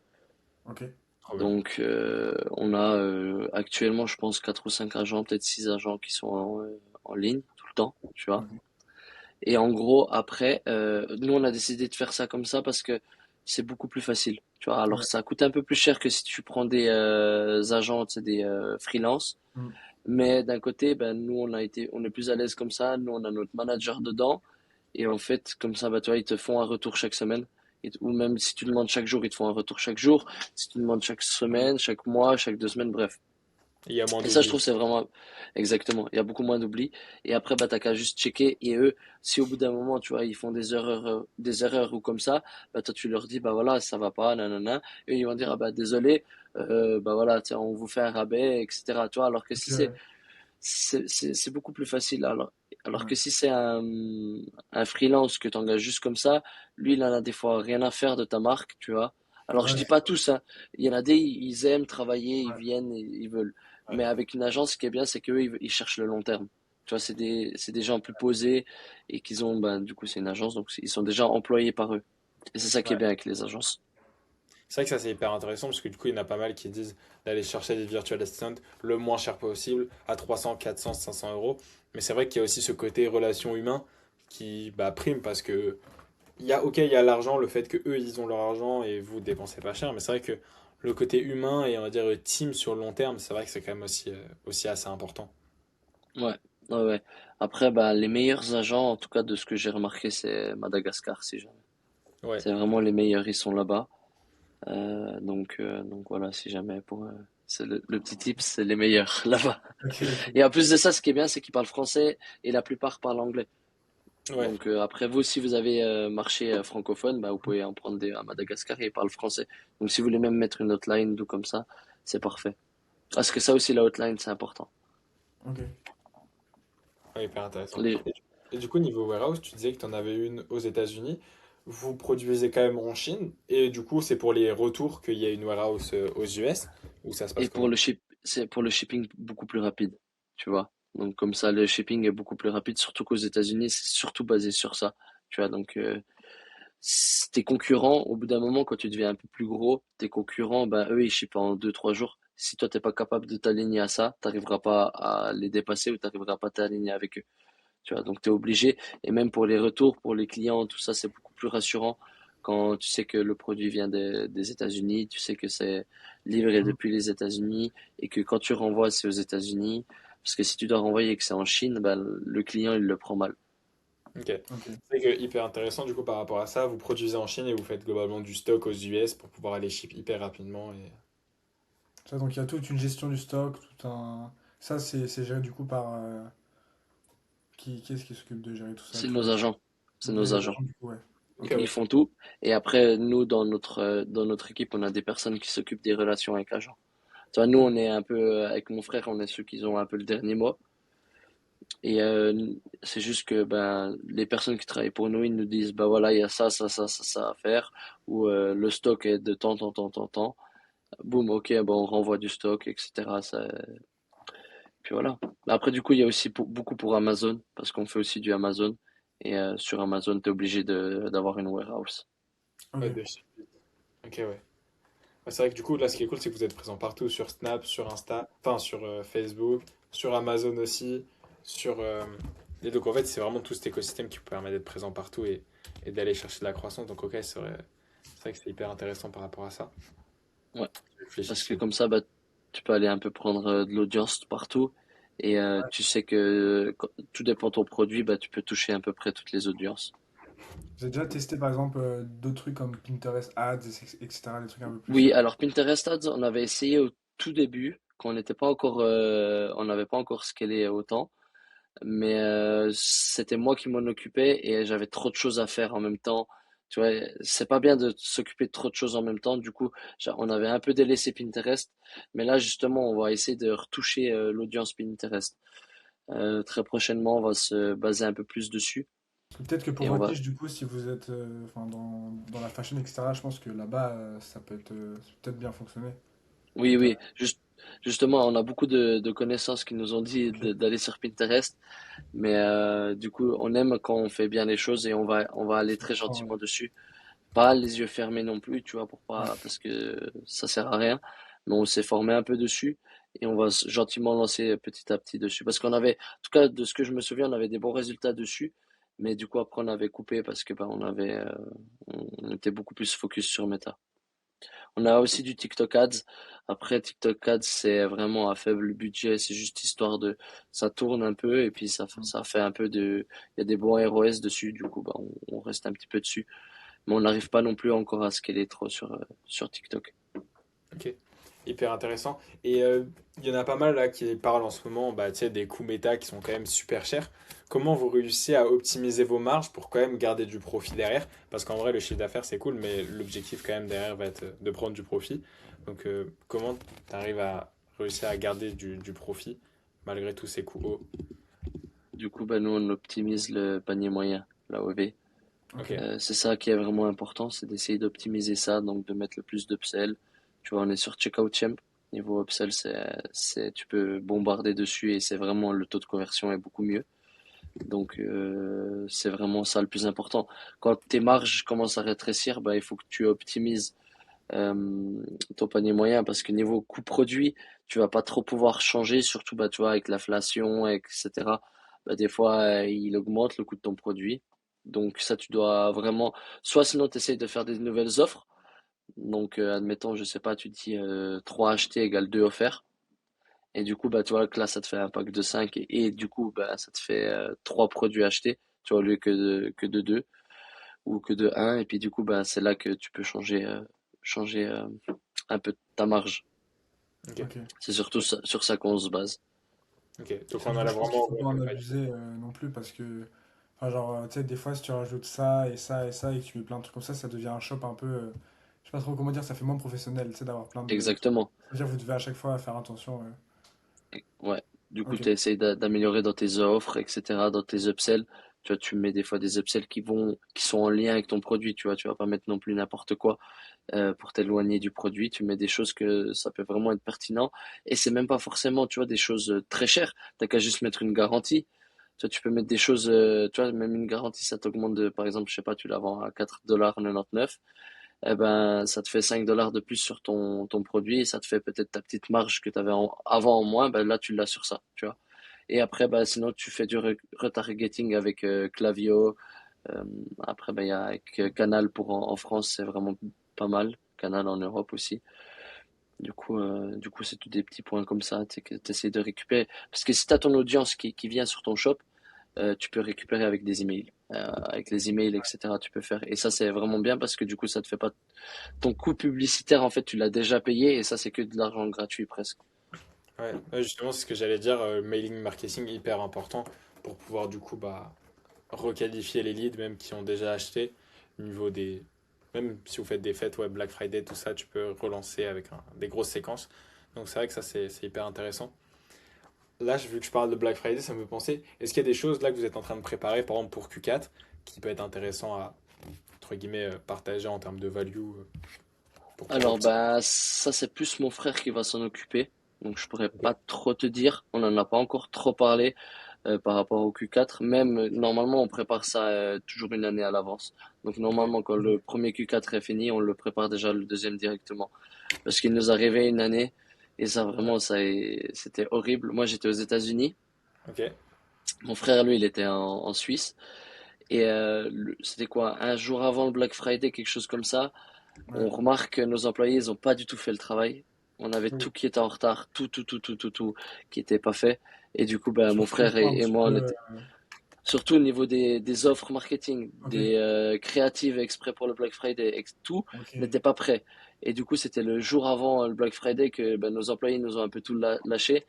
S2: ok,
S3: Trop bien.
S1: Donc, on a actuellement, je pense, 4 ou 5 agents, peut-être 6 agents qui sont en ligne tout le temps, tu vois.
S2: ok.
S1: Et en gros, après, nous, on a décidé de faire ça comme ça parce que c'est beaucoup plus facile, tu vois. Alors,
S2: Ouais.
S1: ça coûte un peu plus cher que si tu prends des agents, tu sais, des freelances.
S2: Mm.
S1: Mais d'un côté, ben, nous, on est plus à l'aise comme ça. Nous, on a notre manager dedans. Et en fait, comme ça, bah, toi, ils te font un retour chaque semaine. Ou même si tu demandes chaque jour, ils te font un retour chaque jour. Si tu demandes chaque semaine, chaque mois, chaque 2 semaines, bref.
S3: Et il y a moins
S1: Et ça, je trouve,
S3: d'oubli.
S1: c'est vraiment exactement. Il y a beaucoup moins d'oubli. Et après, bah, t'as qu'à juste checker. Et eux, si au bout d'un moment, tu vois, ils font des erreurs ou comme ça, bah, toi, tu leur dis, bah voilà, ça va pas, nanana. Et ils vont dire, ah bah désolé, bah voilà, tiens, on vous fait un rabais, etc. Tu vois, alors que
S2: Ok,
S1: si
S2: ouais.
S1: c'est beaucoup plus facile. Alors
S2: Ouais.
S1: que si c'est un freelance que tu engages juste comme ça, lui, il en a des fois rien à faire de ta marque, tu vois. Alors, je
S2: Ouais,
S1: dis
S2: c'est
S1: pas tous, hein. Il y en a des, ils aiment travailler, ils
S2: ouais.
S1: viennent, ils veulent.
S3: Ouais.
S1: Mais avec une agence, ce qui est bien, c'est qu'eux, ils cherchent le long terme. Tu vois, c'est des gens plus posés et qu'ils ont, ben, du coup, c'est une agence, donc ils sont déjà employés par eux. Et c'est ça qui est
S3: Ouais.
S1: bien avec les agences.
S3: C'est vrai que ça, c'est hyper intéressant parce que du coup, il y en a pas mal qui disent d'aller chercher des virtual assistants le moins cher possible à 300, 400, 500 euros. Mais c'est vrai qu'il y a aussi ce côté relation humain qui bah, prime parce que ok, il y a l'argent, le fait que eux ils ont leur argent et vous dépensez pas cher, mais c'est vrai que le côté humain et on va dire team sur le long terme, c'est vrai que c'est quand même aussi assez important.
S1: Ouais, ouais, ouais. Après, bah, les meilleurs agents, en tout cas de ce que j'ai remarqué, c'est Madagascar, si jamais.
S3: Ouais,
S1: C'est vraiment les meilleurs, ils sont là-bas. Donc voilà, si jamais c'est le petit tip, c'est les meilleurs là-bas.
S2: Ok, ok.
S1: Et en plus de ça, ce qui est bien, c'est qu'ils parlent français et la plupart parlent anglais.
S3: ouais,
S1: Donc après vous, si vous avez marché francophone, bah, vous pouvez en prendre des à Madagascar et ils parlent français. Donc si vous voulez même mettre une hotline ou comme ça, c'est parfait. Parce que ça aussi, la hotline, c'est important.
S2: Ok.
S3: ouais, hyper intéressant.
S1: Les,
S3: Et du coup, niveau warehouse, tu disais que tu en avais une aux États-Unis. Vous produisez quand même en Chine et du coup, c'est pour les retours qu'il y a une warehouse aux US ou ça se passe
S1: et pour
S3: comment?
S1: c'est pour le shipping beaucoup plus rapide, tu vois. Donc comme ça, le shipping est beaucoup plus rapide, surtout qu'aux États-Unis, c'est surtout basé sur ça, tu vois. Donc tes concurrents, au bout d'un moment, quand tu deviens un peu plus gros, tes concurrents, ben eux, ils shippent en 2, 3 jours. Si toi, t'es pas capable de t'aligner à ça, t'arriveras pas à les dépasser ou t'arriveras pas à t'aligner avec eux. Tu vois, donc tu es obligé. Et même pour les retours, pour les clients, tout ça, c'est beaucoup plus rassurant quand tu sais que le produit vient des États-Unis, tu sais que c'est livré
S2: Mhm.
S1: depuis les États-Unis et que quand tu renvoies, c'est aux États-Unis. Parce que si tu dois renvoyer et que c'est en Chine, ben, le client, il le prend mal.
S3: Ok.
S2: Ok.
S3: C'est vrai que hyper intéressant du coup par rapport à ça. Vous produisez en Chine et vous faites globalement du stock aux US pour pouvoir aller ship hyper rapidement. Et...
S2: Ça, donc il y a toute une gestion du stock, tout un. Ça, c'est géré du coup par. Qui est-ce qui s'occupe de gérer tout ça?
S1: C'est
S2: Toi,
S1: nos agents. C'est nos
S2: les
S1: agents.
S2: agents, du coup, ouais.
S3: Ok,
S2: Ok.
S1: Ils font tout. Et après, nous, dans notre équipe, on a des personnes qui s'occupent des relations avec agents. Tu vois, nous, on est un peu, avec mon frère, on est ceux qui ont un peu le dernier mot. Et c'est juste que ben, les personnes qui travaillent pour nous, ils nous disent, bah voilà, il y a ça, ça, ça, ça, ça à faire. Ou le stock est de temps, temps, temps, temps, temps. Boum, ok, bon, on renvoie du stock, etc. Ça, puis voilà. Après, du coup, il y a aussi beaucoup pour Amazon, parce qu'on fait aussi du Amazon. Et sur Amazon, tu es obligé d'avoir une warehouse.
S2: Ok.
S3: ouais, ok, ouais. Ouais, c'est vrai que du coup, là, ce qui est cool, c'est que vous êtes présent partout sur Snap, sur Insta, enfin sur Facebook, sur Amazon aussi, sur... Et donc, en fait, c'est vraiment tout cet écosystème qui vous permet d'être présent partout et d'aller chercher de la croissance. Donc, ok, c'est vrai que c'est hyper intéressant par rapport à ça.
S1: Ouais.
S3: Je
S1: Parce que
S3: réfléchissais.
S1: comme ça, bah, tu peux aller un peu prendre de l'audience partout. Et tu sais que tout dépend de ton produit, bah, tu peux toucher à peu près toutes les audiences.
S2: Vous avez déjà testé par exemple d'autres trucs comme Pinterest Ads, etc. Des trucs un peu plus.
S1: Oui, alors Pinterest Ads, on avait essayé au tout début, quand on n'était pas encore, on n'avait pas encore scalé autant. Mais c'était moi qui m'en occupais et j'avais trop de choses à faire en même temps. Tu vois, c'est pas bien de s'occuper de trop de choses en même temps. Du coup, on avait un peu délaissé Pinterest, mais là justement, on va essayer de retoucher l'audience Pinterest. Très prochainement, on va se baser un peu plus dessus
S2: Peut-être que pour
S1: et on
S2: votre
S1: va.
S2: niche, du coup, si vous êtes enfin, dans la fashion, etc., je pense que là-bas, ça peut-être bien fonctionner.
S1: Oui,
S2: Pinterest.
S1: oui, justement, on a beaucoup de connaissances qui nous ont dit
S2: Ok.
S1: d'aller sur Pinterest, mais du coup, on aime quand on fait bien les choses et on va aller
S2: Je
S1: très
S2: comprends, ouais.
S1: gentiment dessus. Pas les yeux fermés non plus, tu vois, pour
S2: Ouais.
S1: pas, parce que ça sert à rien. Mais on s'est formé un peu dessus et on va gentiment lancer petit à petit dessus. Parce qu'on avait, en tout cas, de ce que je me souviens, on avait des bons résultats dessus. Mais du coup, après, on avait coupé parce que, bah, on était beaucoup plus focus sur Meta. On a aussi du TikTok Ads. Après, TikTok Ads, c'est vraiment à faible budget. C'est juste histoire ça tourne un peu et puis ça fait un peu il y a des bons ROS dessus. Du coup, bah, on reste un petit peu dessus. Mais on n'arrive pas non plus encore à scaler trop sur TikTok.
S3: Ok, hyper intéressant. Et il y en a pas mal là qui parlent en ce moment bah, tu sais, des coûts méta qui sont quand même super chers. Comment vous réussissez à optimiser vos marges pour quand même garder du profit derrière? Parce qu'en vrai, le chiffre d'affaires, c'est cool, mais l'objectif quand même derrière va être de prendre du profit. Donc comment tu arrives à réussir à garder du profit malgré tous ces coûts hauts?
S1: Du coup, bah, nous, on optimise le panier moyen, la OV.
S2: Ok.
S1: C'est ça qui est vraiment important, c'est d'essayer d'optimiser ça, donc de mettre le plus d'upsell. Tu vois, on est sur Checkout Champ. Niveau upsell, tu peux bombarder dessus et c'est vraiment le taux de conversion est beaucoup mieux. Donc, c'est vraiment ça le plus important. Quand tes marges commencent à rétrécir, bah, il faut que tu optimises ton panier moyen parce que niveau coût produit, tu vas pas trop pouvoir changer, surtout bah, tu vois, avec l'inflation, etc. Bah, des fois, il augmente le coût de ton produit. Donc ça, tu dois vraiment, soit sinon tu essayes de faire des nouvelles offres. Donc admettons, je sais pas, tu dis 3 achetés égale 2 offerts. Et du coup, bah, tu vois que là, ça te fait un pack de 5 et du coup, bah, ça te fait 3 produits achetés, tu vois, au lieu que de 2 ou que de un. Et puis du coup, bah, c'est là que tu peux changer un peu ta marge.
S3: Ok,
S2: Ok.
S1: C'est surtout sur ça qu'on se base.
S3: ok.
S2: Et
S3: Donc
S2: ça,
S3: on
S2: du
S3: a
S2: coup,
S3: là
S2: je pense qu'il
S3: vraiment.
S2: faut pas en abuser non plus parce que, enfin, genre, tu sais, des fois, si tu rajoutes ça et ça et ça et que tu mets plein de trucs comme ça devient un shop un peu, je sais pas trop comment dire, ça fait moins professionnel, tu sais, d'avoir plein de.
S1: Exactement.
S2: Ça veut dire que vous devez à chaque fois faire attention.
S1: Ouais. Du coup,
S2: Ok,
S1: tu essayes d'améliorer dans tes offres, etc., dans tes upsells. Tu vois, tu mets des fois des upsells qui sont en lien avec ton produit. Tu vas pas mettre non plus n'importe quoi pour t'éloigner du produit. Tu mets des choses que ça peut vraiment être pertinent. Et c'est même pas forcément, tu vois, des choses très chères. T'as qu'à juste mettre une garantie. Tu vois, tu peux mettre des choses, tu vois, même une garantie, ça t'augmente de, par exemple, je sais pas, tu la vends à 4,99 $. Eh ben, ça te fait 5 dollars de plus sur ton produit et ça te fait peut-être ta petite marge que tu avais avant en moins, ben là tu l'as sur ça, tu vois. Et après, ben, sinon tu fais du retargeting avec Klaviyo. Euh, Après, ben, il y a avec Canal en France, c'est vraiment pas mal. Canal en Europe aussi. Du coup, c'est tous des petits points comme ça, tu sais, que tu essaies de récupérer. Parce que si tu as ton audience qui vient sur ton shop, tu peux récupérer avec des emails. Avec les emails, etc., tu peux faire. Et ça, c'est vraiment bien parce que du coup, ça te fait pas ton coût publicitaire, en fait, tu l'as déjà payé et ça, c'est que de l'argent gratuit presque.
S3: Ouais, ouais, justement, c'est ce que j'allais dire, mailing marketing hyper important pour pouvoir du coup bah, requalifier les leads, même qui ont déjà acheté, au niveau des. Même si vous faites des fêtes, ouais, Black Friday, tout ça, tu peux relancer avec des grosses séquences. Donc c'est vrai que ça, c'est hyper intéressant. Là, vu que je parle de Black Friday, ça me fait penser, est-ce qu'il y a des choses là que vous êtes en train de préparer, par exemple pour Q4, qui peut être intéressant à, entre guillemets, partager en termes de value pour pouvoir
S1: Alors,
S3: optimiser?
S1: bah, ça, c'est plus mon frère qui va s'en occuper. Donc, je pourrais pas trop te dire. On n'en a pas encore trop parlé par rapport au Q4. Même, normalement, on prépare ça toujours une année à l'avance. Donc,
S3: Ok,
S1: normalement, quand le premier Q4 est fini, on le prépare déjà le deuxième directement. Parce qu'il nous arrivait une année et ça, vraiment, c'était horrible. Moi, j'étais aux États-Unis.
S3: ok,
S1: Mon frère, lui, il était en Suisse. Et c'était quoi, un jour avant le Black Friday, quelque chose comme ça. On
S2: ouais.
S1: remarque que nos employés, ils ont pas du tout fait le travail. On avait
S2: Oui.
S1: tout qui était en retard, tout qui était pas fait. Et du coup, ben, mon
S2: Surtout,
S1: frère
S2: un
S1: et
S2: petit
S1: moi,
S2: peu.
S1: on était, surtout au niveau des offres marketing,
S2: Ok,
S1: des créatives exprès pour le Black Friday, tout
S2: ok.
S1: n'était pas prêt. Et du coup, c'était le jour avant le Black Friday que ben, nos employés nous ont un peu tout lâché.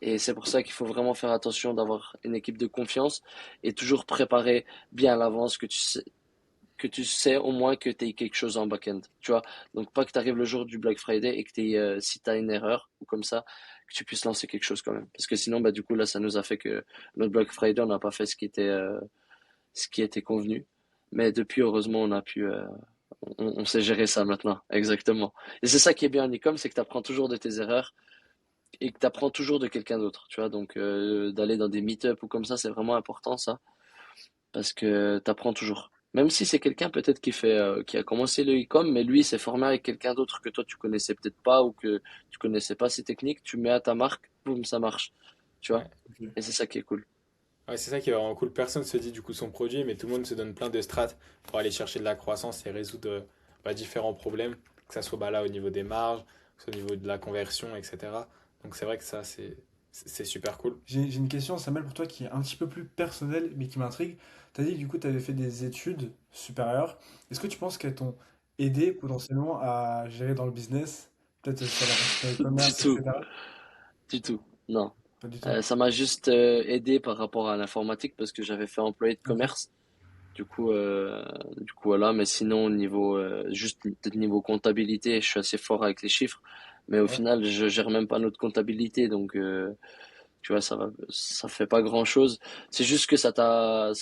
S1: Et c'est pour ça qu'il faut vraiment faire attention d'avoir une équipe de confiance et toujours préparer bien à l'avance que tu sais au moins que tu aies quelque chose en back-end, tu vois. Donc pas que tu arrives le jour du Black Friday et que si tu as une erreur ou comme ça, que tu puisses lancer quelque chose quand même. Parce que sinon, bah, du coup, là, ça nous a fait que notre Black Friday, on n'a pas fait ce qui était convenu. Mais depuis, heureusement, on sait gérer ça maintenant. Exactement. Et c'est ça qui est bien en e-com, c'est que tu apprends toujours de tes erreurs et que tu apprends toujours de quelqu'un d'autre, tu vois. Donc, d'aller dans des meet-up ou comme ça, c'est vraiment important, ça parce que tu apprends toujours. Même si c'est quelqu'un peut-être qui a commencé le e-com, mais lui s'est formé avec quelqu'un d'autre que toi tu connaissais peut-être pas ou que tu connaissais pas ses techniques, tu mets à ta marque, boum, ça marche. Tu vois?
S3: ouais.
S2: Ok.
S1: Et c'est ça qui est cool.
S3: Ouais, c'est ça qui est vraiment cool. Personne se dit du coup son produit, mais tout le monde se donne plein de strates pour aller chercher de la croissance et résoudre bah, différents problèmes, que ça soit bah, là au niveau des marges, que ce soit au niveau de la conversion, etc. Donc c'est vrai que ça, c'est super cool.
S2: J'ai une question, Samuel, pour toi qui est un petit peu plus personnelle, mais qui m'intrigue. Tu as dit que du coup, tu avais fait des études supérieures. Est-ce que tu penses qu'elles t'ont aidé potentiellement à gérer dans le business, peut-être sur la partie
S1: Du
S2: e-commerce,
S1: tout,
S2: etc.
S1: du tout. Non.
S2: Pas du tout.
S1: Ça m'a juste aidé par rapport à l'informatique parce que j'avais fait employé de
S2: Ok.
S1: commerce. Du coup voilà. Mais sinon, au niveau juste peut-être niveau comptabilité, je suis assez fort avec les chiffres. Mais au
S2: Ouais.
S1: final, je gère même pas notre comptabilité, donc tu vois, ça fait pas grand-chose. C'est juste que ça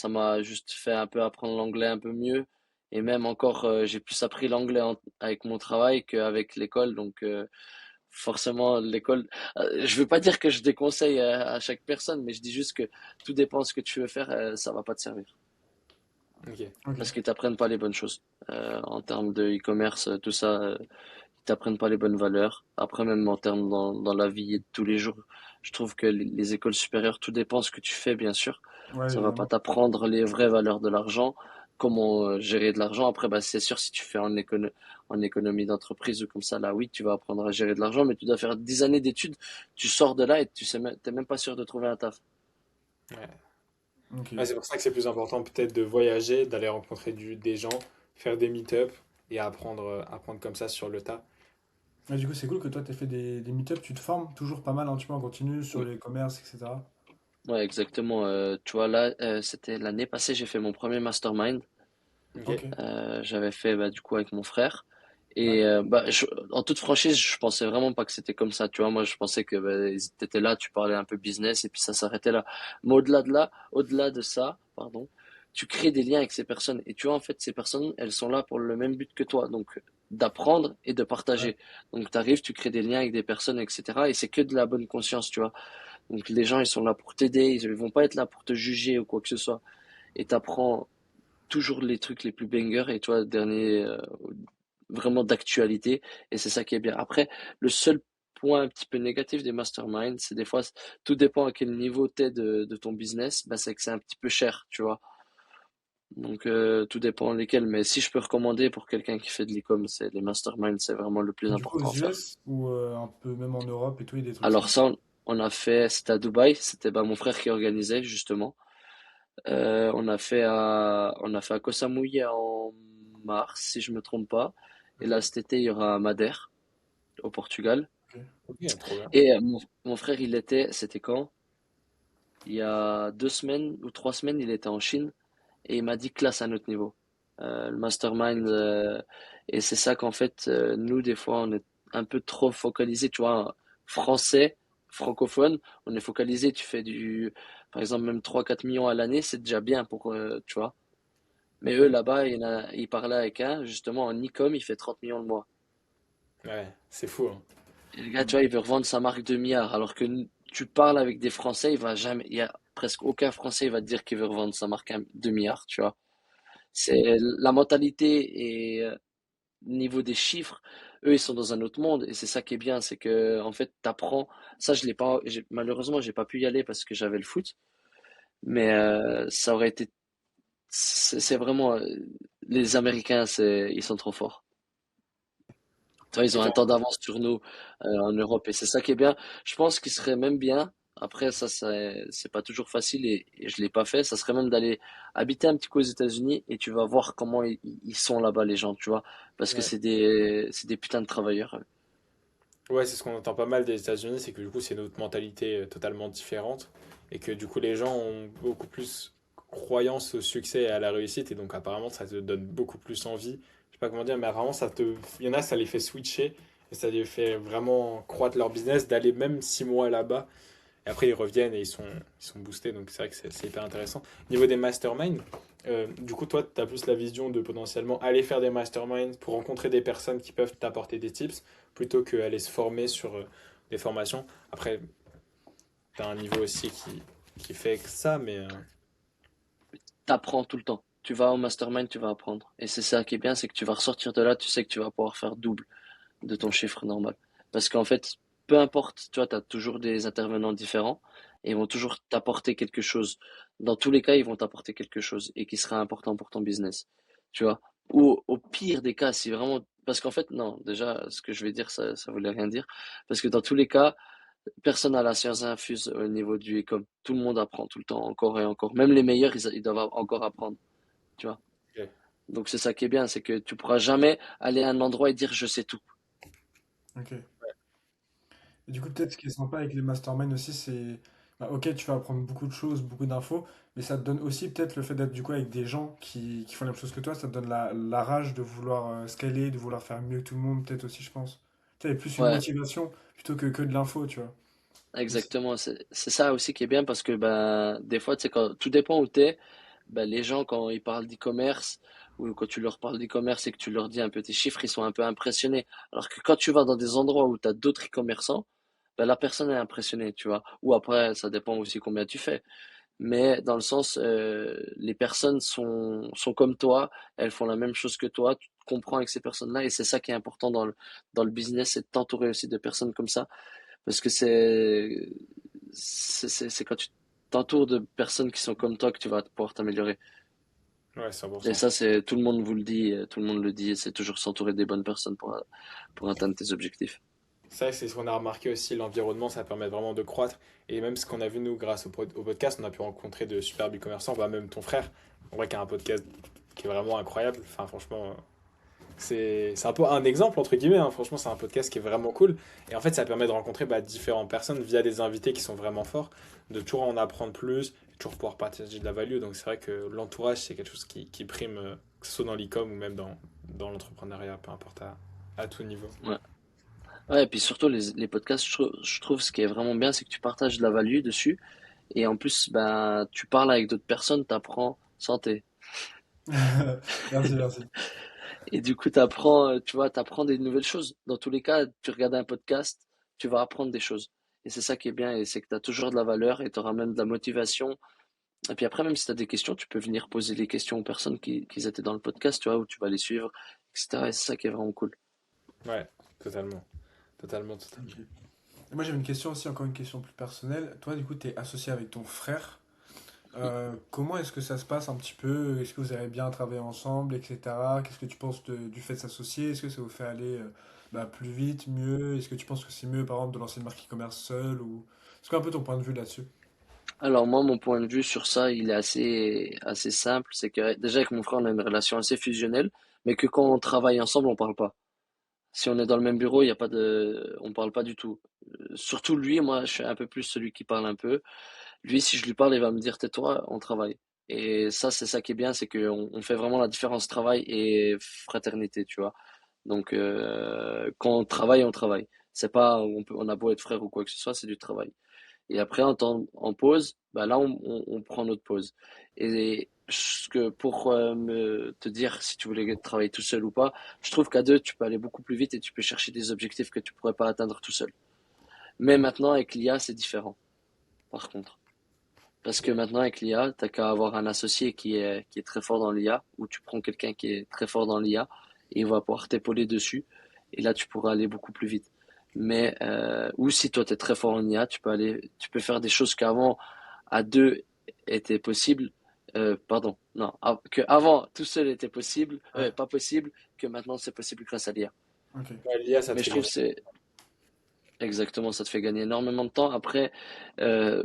S1: m'a juste fait un peu apprendre l'anglais un peu mieux. Et même encore, j'ai plus appris l'anglais avec mon travail qu'avec l'école. Donc, forcément, l'école, je veux pas dire que je déconseille à chaque personne, mais je dis juste que tout dépend de ce que tu veux faire, ça va pas te servir.
S3: Ok.
S2: Ok.
S1: Parce qu'ils t'apprennent pas les bonnes choses. En termes de e-commerce, tout ça, t'apprennent pas les bonnes valeurs. Après, même en termes dans la vie de tous les jours, je trouve que les écoles supérieures, tout dépend ce que tu fais, bien sûr.
S2: Ouais,
S1: Ça va pas
S2: évidemment.
S1: t'apprendre les vraies valeurs de l'argent, comment gérer de l'argent. Après, bah, c'est sûr, si tu fais en économie d'entreprise ou comme ça, là, oui, tu vas apprendre à gérer de l'argent, mais tu dois faire 10 années d'études. Tu sors de là et t'es même pas sûr de trouver un taf.
S3: Ouais.
S2: Ok.
S3: Ouais, c'est pour ça que c'est plus important peut-être de voyager, d'aller rencontrer des gens, faire des meet-up et apprendre comme ça sur le tas.
S2: Ouais, du coup, c'est cool que toi, tu fait des meet-up, tu te formes toujours pas mal, hein, tu vois, en continu sur les commerces, etc.
S1: Ouais, exactement. Tu vois, là, c'était l'année passée, j'ai fait mon premier mastermind.
S3: Ok.
S2: Ok,
S1: J'avais fait bah, du coup avec mon frère.
S2: ouais.
S1: Et bah, en toute franchise, je pensais vraiment pas que c'était comme ça. Tu vois, moi, je pensais que bah, ils étaient là, tu parlais un peu business et puis ça s'arrêtait là. Mais au-delà de ça, pardon, tu crées des liens avec ces personnes. Et tu vois, en fait, ces personnes, elles sont là pour le même but que toi. Donc, d'apprendre et de
S2: Ouais.
S1: partager. Donc, tu arrives, tu crées des liens avec des personnes, etc. Et c'est que de la bonne conscience, tu vois. Donc, les gens, ils sont là pour t'aider. Ils vont pas être là pour te juger ou quoi que ce soit. Et t'apprends toujours les trucs les plus bangers et toi, dernier, vraiment d'actualité. Et c'est ça qui est bien. Après, le seul point un petit peu négatif des masterminds, c'est des fois, tout dépend à quel niveau t'es de ton business, bah, c'est que c'est un petit peu cher, tu vois. Donc, tout dépend lesquels. Mais si je peux recommander pour quelqu'un qui fait de l'e-com, c'est les masterminds, c'est vraiment le plus
S2: Et du coup, aux
S1: important à faire.
S2: US ou un peu même en Europe et tout, il y a des trucs
S1: Alors
S2: sympas.
S1: ça, on a fait, c'était à Dubaï, c'était bah, mon frère qui organisait justement. On a fait à Koh Samui en mars, si je me trompe pas. Et là,
S3: Ok.
S1: cet été, il y aura à Madère, au Portugal.
S2: Ok.
S3: Ok, trop bien.
S1: Et mon frère, c'était quand? Il y a 2 semaines ou 3 semaines, il était en Chine et il m'a dit classe à notre niveau. Le mastermind, et c'est ça qu'en fait, nous, des fois, on est un peu trop focalisé, tu vois, français, francophone, on est focalisé, tu fais par exemple, même 3 4 millions à l'année, c'est déjà bien pour, tu vois. Mais eux,
S3: Mhm.
S1: là-bas, ils parlaient avec un, justement, en e-com, il fait 30 millions le mois.
S3: Ouais, c'est fou, hein.
S1: Et le gars, tu vois, il veut revendre sa marque de milliards, alors que tu parles avec des Français, il y a presque aucun Français, il va te dire qu'il veut revendre sa marque de milliards, tu vois. C'est la mentalité et niveau des chiffres, eux, ils sont dans un autre monde, et c'est ça qui est bien, c'est que, en fait, t'apprends, ça, je l'ai pas, malheureusement, j'ai pas pu y aller parce que j'avais le foot, mais ça aurait été, c'est vraiment, les Américains, ils sont trop forts. Tu vois, ils
S3: Et
S1: ont un
S3: t'as-
S1: temps d'avance sur nous en Europe et c'est ça qui est bien. Je pense qu'il serait même bien, après ça c'est pas toujours facile et je l'ai pas fait, ça serait même d'aller habiter un petit peu aux États-Unis et tu vas voir comment ils sont là-bas les gens, tu vois, parce que
S3: ouais.
S1: c'est des putains de travailleurs.
S3: Ouais, c'est ce qu'on entend pas mal des États-Unis, c'est que du coup, c'est notre mentalité totalement différente et que du coup, les gens ont beaucoup plus croyance au succès et à la réussite et donc apparemment, ça te donne beaucoup plus envie. Je sais pas comment dire, mais apparemment, il y en a, ça les fait switcher et ça les fait vraiment croître leur business, d'aller même 6 mois là-bas et après, ils reviennent et ils sont boostés, donc c'est vrai que c'est hyper intéressant. Niveau des masterminds, du coup, toi, tu as plus la vision de potentiellement aller faire des masterminds pour rencontrer des personnes qui peuvent t'apporter des tips plutôt qu'aller se former sur des formations. Après, tu as un niveau aussi qui fait que ça, mais
S1: T'apprends tout le temps. Tu vas au mastermind, tu vas apprendre. Et c'est ça qui est bien, c'est que tu vas ressortir de là, tu sais que tu vas pouvoir faire double de ton chiffre normal. Parce qu'en fait, peu importe, tu vois, tu as toujours des intervenants différents et ils vont toujours t'apporter quelque chose. Dans tous les cas, ils vont t'apporter quelque chose et qui sera important pour ton business. Tu vois. Ou au pire des cas, si vraiment. Parce qu'en fait, non, déjà, ce que je vais dire, ça voulait rien dire. Parce que dans tous les cas, personne n'a la science infuse au niveau du e-com. Tout le monde apprend tout le temps, encore et encore. Même les meilleurs, ils doivent encore apprendre. Tu vois.
S3: ok.
S1: Donc c'est ça qui est bien, c'est que tu pourras jamais aller à un endroit et dire je sais tout.
S2: Ok. Et du coup, peut-être ce qui est sympa avec les masterminds aussi, c'est, bah, ok, tu vas apprendre beaucoup de choses, beaucoup d'infos, mais ça te donne aussi peut-être le fait d'être du coup avec des gens qui font la même chose que toi, ça te donne la rage de vouloir scaler, de vouloir faire mieux que tout le monde, peut-être aussi, je pense. Tu sais, plus une
S1: Ouais,
S2: motivation plutôt que de l'info, tu vois. Donc,
S1: exactement, c'est ça aussi qui est bien parce que ben des fois tu sais quand tout dépend où t'es, ben les gens quand ils parlent d'e-commerce ou quand tu leur parles d'e-commerce et que tu leur dis un peu tes chiffres, ils sont un peu impressionnés. Alors que quand tu vas dans des endroits où tu as d'autres e-commerçants, ben la personne est impressionnée, tu vois. Ou après ça dépend aussi combien tu fais. Mais dans le sens les personnes sont comme toi, elles font la même chose que toi, comprends avec ces personnes-là. Et c'est ça qui est important dans le business, c'est de t'entourer aussi de personnes comme ça. Parce que c'est quand tu t'entoures de personnes qui sont comme toi que tu vas pouvoir t'améliorer.
S3: Ouais,
S1: Et
S3: 100%.
S1: ça, tout le monde vous le dit, tout le monde le dit, c'est toujours s'entourer des bonnes personnes pour atteindre tes objectifs.
S3: Ça, c'est ce qu'on a remarqué aussi, l'environnement, ça permet vraiment de croître. Et même ce qu'on a vu, nous, grâce au podcast, on a pu rencontrer de super e-commerçants, bah, même ton frère, on voit qu'il a un podcast qui est vraiment incroyable. Enfin, franchement, c'est un peu un exemple, entre guillemets, hein. Franchement, c'est un podcast qui est vraiment cool. Et en fait, ça permet de rencontrer bah, différentes personnes via des invités qui sont vraiment forts, de toujours en apprendre plus, et toujours pouvoir partager de la value. Donc, c'est vrai que l'entourage, c'est quelque chose qui prime, que ce soit dans l'e-com ou même dans l'entrepreneuriat, peu importe à tout niveau.
S1: Ouais. Ouais, et puis surtout les podcasts, je trouve ce qui est vraiment bien, c'est que tu partages de la value dessus. Et en plus, ben, tu parles avec d'autres personnes, t'apprends santé.
S2: Merci, merci.
S1: Et du coup, t'apprends, tu vois, t'apprends des nouvelles choses. Dans tous les cas, tu regardes un podcast, tu vas apprendre des choses. Et c'est ça qui est bien, et c'est que tu as toujours de la valeur et tu auras même de la motivation. Et puis après, même si tu as des questions, tu peux venir poser les questions aux personnes qui étaient dans le podcast, tu vois, où tu vas les suivre, etc. Et c'est ça qui est vraiment cool.
S3: Ouais, totalement. Totalement, totalement.
S2: Ok. Et moi, j'avais une question aussi, encore une question plus personnelle. Toi, du coup, tu es associé avec ton frère. Comment est-ce que ça se passe un petit peu? Est-ce que vous avez bien travaillé ensemble, etc. Qu'est-ce que tu penses du fait de s'associer? Est-ce que ça vous fait aller bah, plus vite, mieux? Est-ce que tu penses que c'est mieux, par exemple, de lancer une marque e-commerce seule ou... C'est quoi un peu ton point de vue là-dessus?
S1: Alors moi, mon point de vue sur ça, il est assez simple. C'est que déjà avec mon frère, on a une relation assez fusionnelle, mais que quand on travaille ensemble, on parle pas. Si on est dans le même bureau, il y a pas on parle pas du tout. Surtout lui, moi, je suis un peu plus celui qui parle un peu. Lui, si je lui parle, il va me dire tais-toi, on travaille. Et ça, c'est ça qui est bien, c'est qu'on on fait vraiment la différence travail et fraternité, tu vois. Donc, quand on travaille, on travaille. C'est pas, on a beau être frère ou quoi que ce soit, c'est du travail. Et après, en pause, bah là, on prend notre pause. Et pour te dire si tu voulais travailler tout seul ou pas, je trouve qu'à deux, tu peux aller beaucoup plus vite et tu peux chercher des objectifs que tu pourrais pas atteindre tout seul. Mais maintenant, avec l'IA, c'est différent, par contre. Parce que maintenant, avec l'IA, t'as qu'à avoir un associé qui est très fort dans l'IA, ou tu prends quelqu'un qui est très fort dans l'IA, et il va pouvoir t'épauler dessus, et là, tu pourras aller beaucoup plus vite. Mais, ou si toi, t'es très fort en IA, tu peux faire des choses qu'avant, à deux, étaient possibles, pardon, non, que avant, tout seul était possible,
S3: Ouais.
S1: pas possible, que maintenant, c'est possible grâce à l'IA.
S2: Ok.
S3: Ouais, l'IA, ça te
S1: Mais
S3: fait
S1: je trouve
S3: gagner.
S1: que c'est, exactement, ça te fait gagner énormément de temps. Après,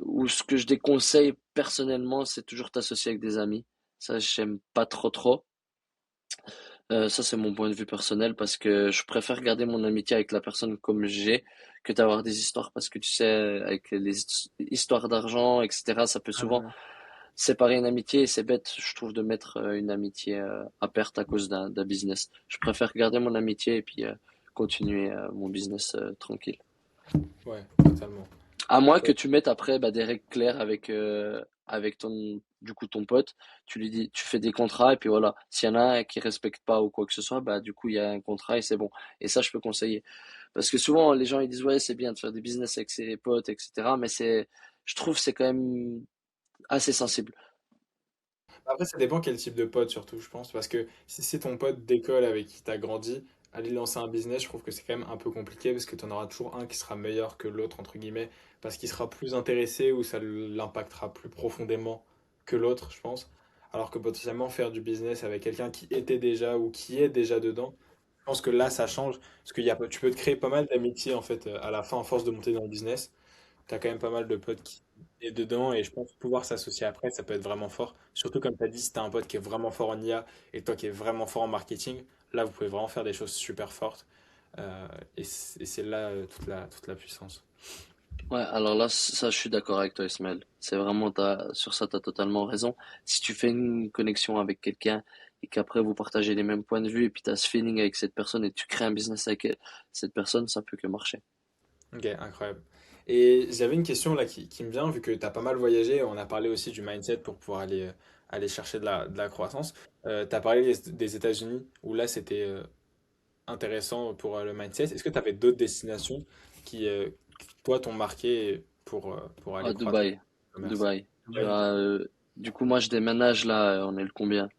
S1: ou ce que je déconseille personnellement, c'est toujours t'associer avec des amis. Ça, j'aime pas trop trop. Ça, c'est mon point de vue personnel parce que je préfère garder mon amitié avec la personne comme j'ai que d'avoir des histoires parce que tu sais, avec les histoires d'argent, etc., ça peut souvent
S2: Ouais.
S1: séparer une amitié et c'est bête, je trouve, de mettre une amitié à perte à cause d'un business. Je préfère garder mon amitié et puis continuer mon business tranquille.
S3: Ouais, totalement.
S1: À moins que
S3: Ouais.
S1: tu mettes après bah, des règles claires avec ton pote, tu lui dis, tu fais des contrats et puis voilà. S'il y en a un qui respecte pas ou quoi que ce soit, bah du coup il y a un contrat et c'est bon. Et ça je peux conseiller. Parce que souvent les gens ils disent ouais c'est bien de faire des business avec ses potes etc. Mais je trouve c'est quand même assez sensible.
S3: Après, ça dépend quel type de pote, surtout, je pense. Parce que si c'est ton pote d'école avec qui tu as grandi, aller lancer un business, je trouve que c'est quand même un peu compliqué parce que tu en auras toujours un qui sera meilleur que l'autre, entre guillemets, parce qu'il sera plus intéressé ou ça l'impactera plus profondément que l'autre, je pense. Alors que potentiellement, faire du business avec quelqu'un qui était déjà ou qui est déjà dedans, je pense que là, ça change. Parce que tu peux te créer pas mal d'amitié, en fait, à la fin, en force de monter dans le business. T'as quand même pas mal de potes qui est dedans et je pense pouvoir s'associer après, ça peut être vraiment fort. Surtout comme tu as dit, si tu as un pote qui est vraiment fort en IA et toi qui es vraiment fort en marketing, là vous pouvez vraiment faire des choses super fortes. Euh, et c'est là toute la puissance.
S1: Ouais, alors là, ça, je suis d'accord avec toi, Ismaël. C'est vraiment, sur ça, tu as totalement raison. Si tu fais une connexion avec quelqu'un et qu'après vous partagez les mêmes points de vue et puis tu as ce feeling avec cette personne et tu crées un business avec cette personne, ça peut que marcher.
S3: Ok, incroyable. Et j'avais une question là qui me vient, vu que tu as pas mal voyagé, on a parlé aussi du mindset pour pouvoir aller chercher de la croissance. Tu as parlé des États-Unis, où là c'était intéressant pour le mindset. Est-ce que tu avais d'autres destinations qui, toi, t'ont marqué pour aller
S1: À
S3: croître
S1: Dubaï,
S3: le commerce?
S1: Dubaï.
S3: Ouais.
S1: Du coup, moi, je déménage là, on est le combien?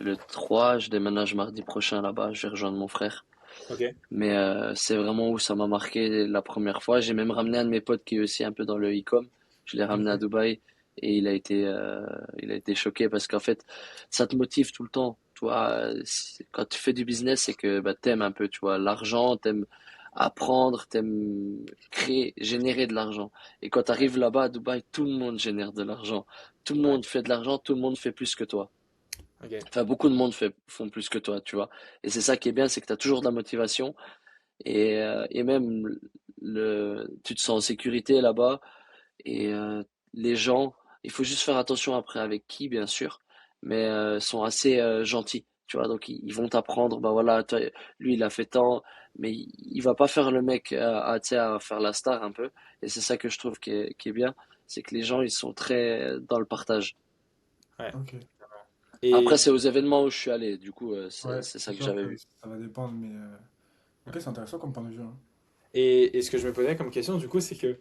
S1: Le 3, je déménage mardi prochain là-bas, je vais rejoindre mon frère.
S3: Ok.
S1: Mais c'est vraiment où ça m'a marqué la première fois. J'ai même ramené un de mes potes qui est aussi un peu dans le e-com. Je l'ai ramené à
S2: Ok.
S1: Dubaï et il a été choqué parce qu'en fait, ça te motive tout le temps. Tu vois, quand tu fais du business, c'est que bah, t'aimes un peu, tu vois, l'argent, t'aimes apprendre, t'aimes créer, générer de l'argent. Et quand tu
S3: Ouais.
S1: arrives là-bas à Dubaï, tout le monde génère de l'argent. Tout le
S3: Ouais.
S1: monde fait de l'argent, tout le monde fait plus que toi.
S3: Ok.
S1: Enfin, beaucoup de monde font plus que toi, tu vois. Et c'est ça qui est bien, c'est que tu as toujours de la motivation et même tu te sens en sécurité là-bas. Et les gens, il faut juste faire attention après avec qui, bien sûr, mais sont assez gentils. Tu vois, donc ils vont t'apprendre, bah voilà, toi, lui il a fait tant, mais il va pas faire le mec tu sais, à faire la star un peu. Et c'est ça que je trouve qui est bien, c'est que les gens ils sont très dans le partage.
S3: Ouais.
S2: Ok.
S1: Après,
S3: Et,
S1: c'est aux événements où je suis allé, du coup,
S2: Ouais,
S1: c'est
S2: c'est
S1: ça que
S2: sûr
S1: j'avais
S2: que
S1: vu.
S2: ça va dépendre, mais ok, c'est intéressant comme point de vue, hein.
S3: et ce que je me posais comme question, du coup, c'est que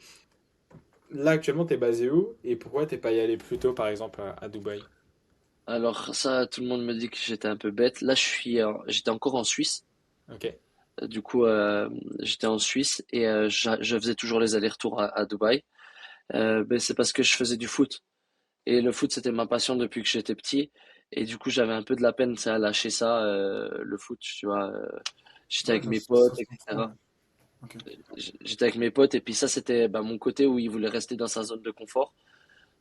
S3: là, actuellement, t'es basé où? Et pourquoi t'es pas y allé plus tôt, par exemple, à Dubaï?
S1: Alors ça, tout le monde me dit que j'étais un peu bête. Là, j'étais encore en Suisse.
S3: Ok.
S1: Du coup, j'étais en Suisse et je faisais toujours les allers-retours à Dubaï. Ben, c'est parce que je faisais du foot. Et le foot, c'était ma passion depuis que j'étais petit. Et du coup, j'avais un peu de la peine, ça, à lâcher ça, le foot, tu vois. J'étais
S2: Ouais,
S1: avec mes
S2: ça
S1: potes,
S2: se comprend, ouais.
S1: etc.
S2: Ok.
S1: J'étais avec mes potes et puis ça, c'était bah, mon côté où il voulait rester dans sa zone de confort.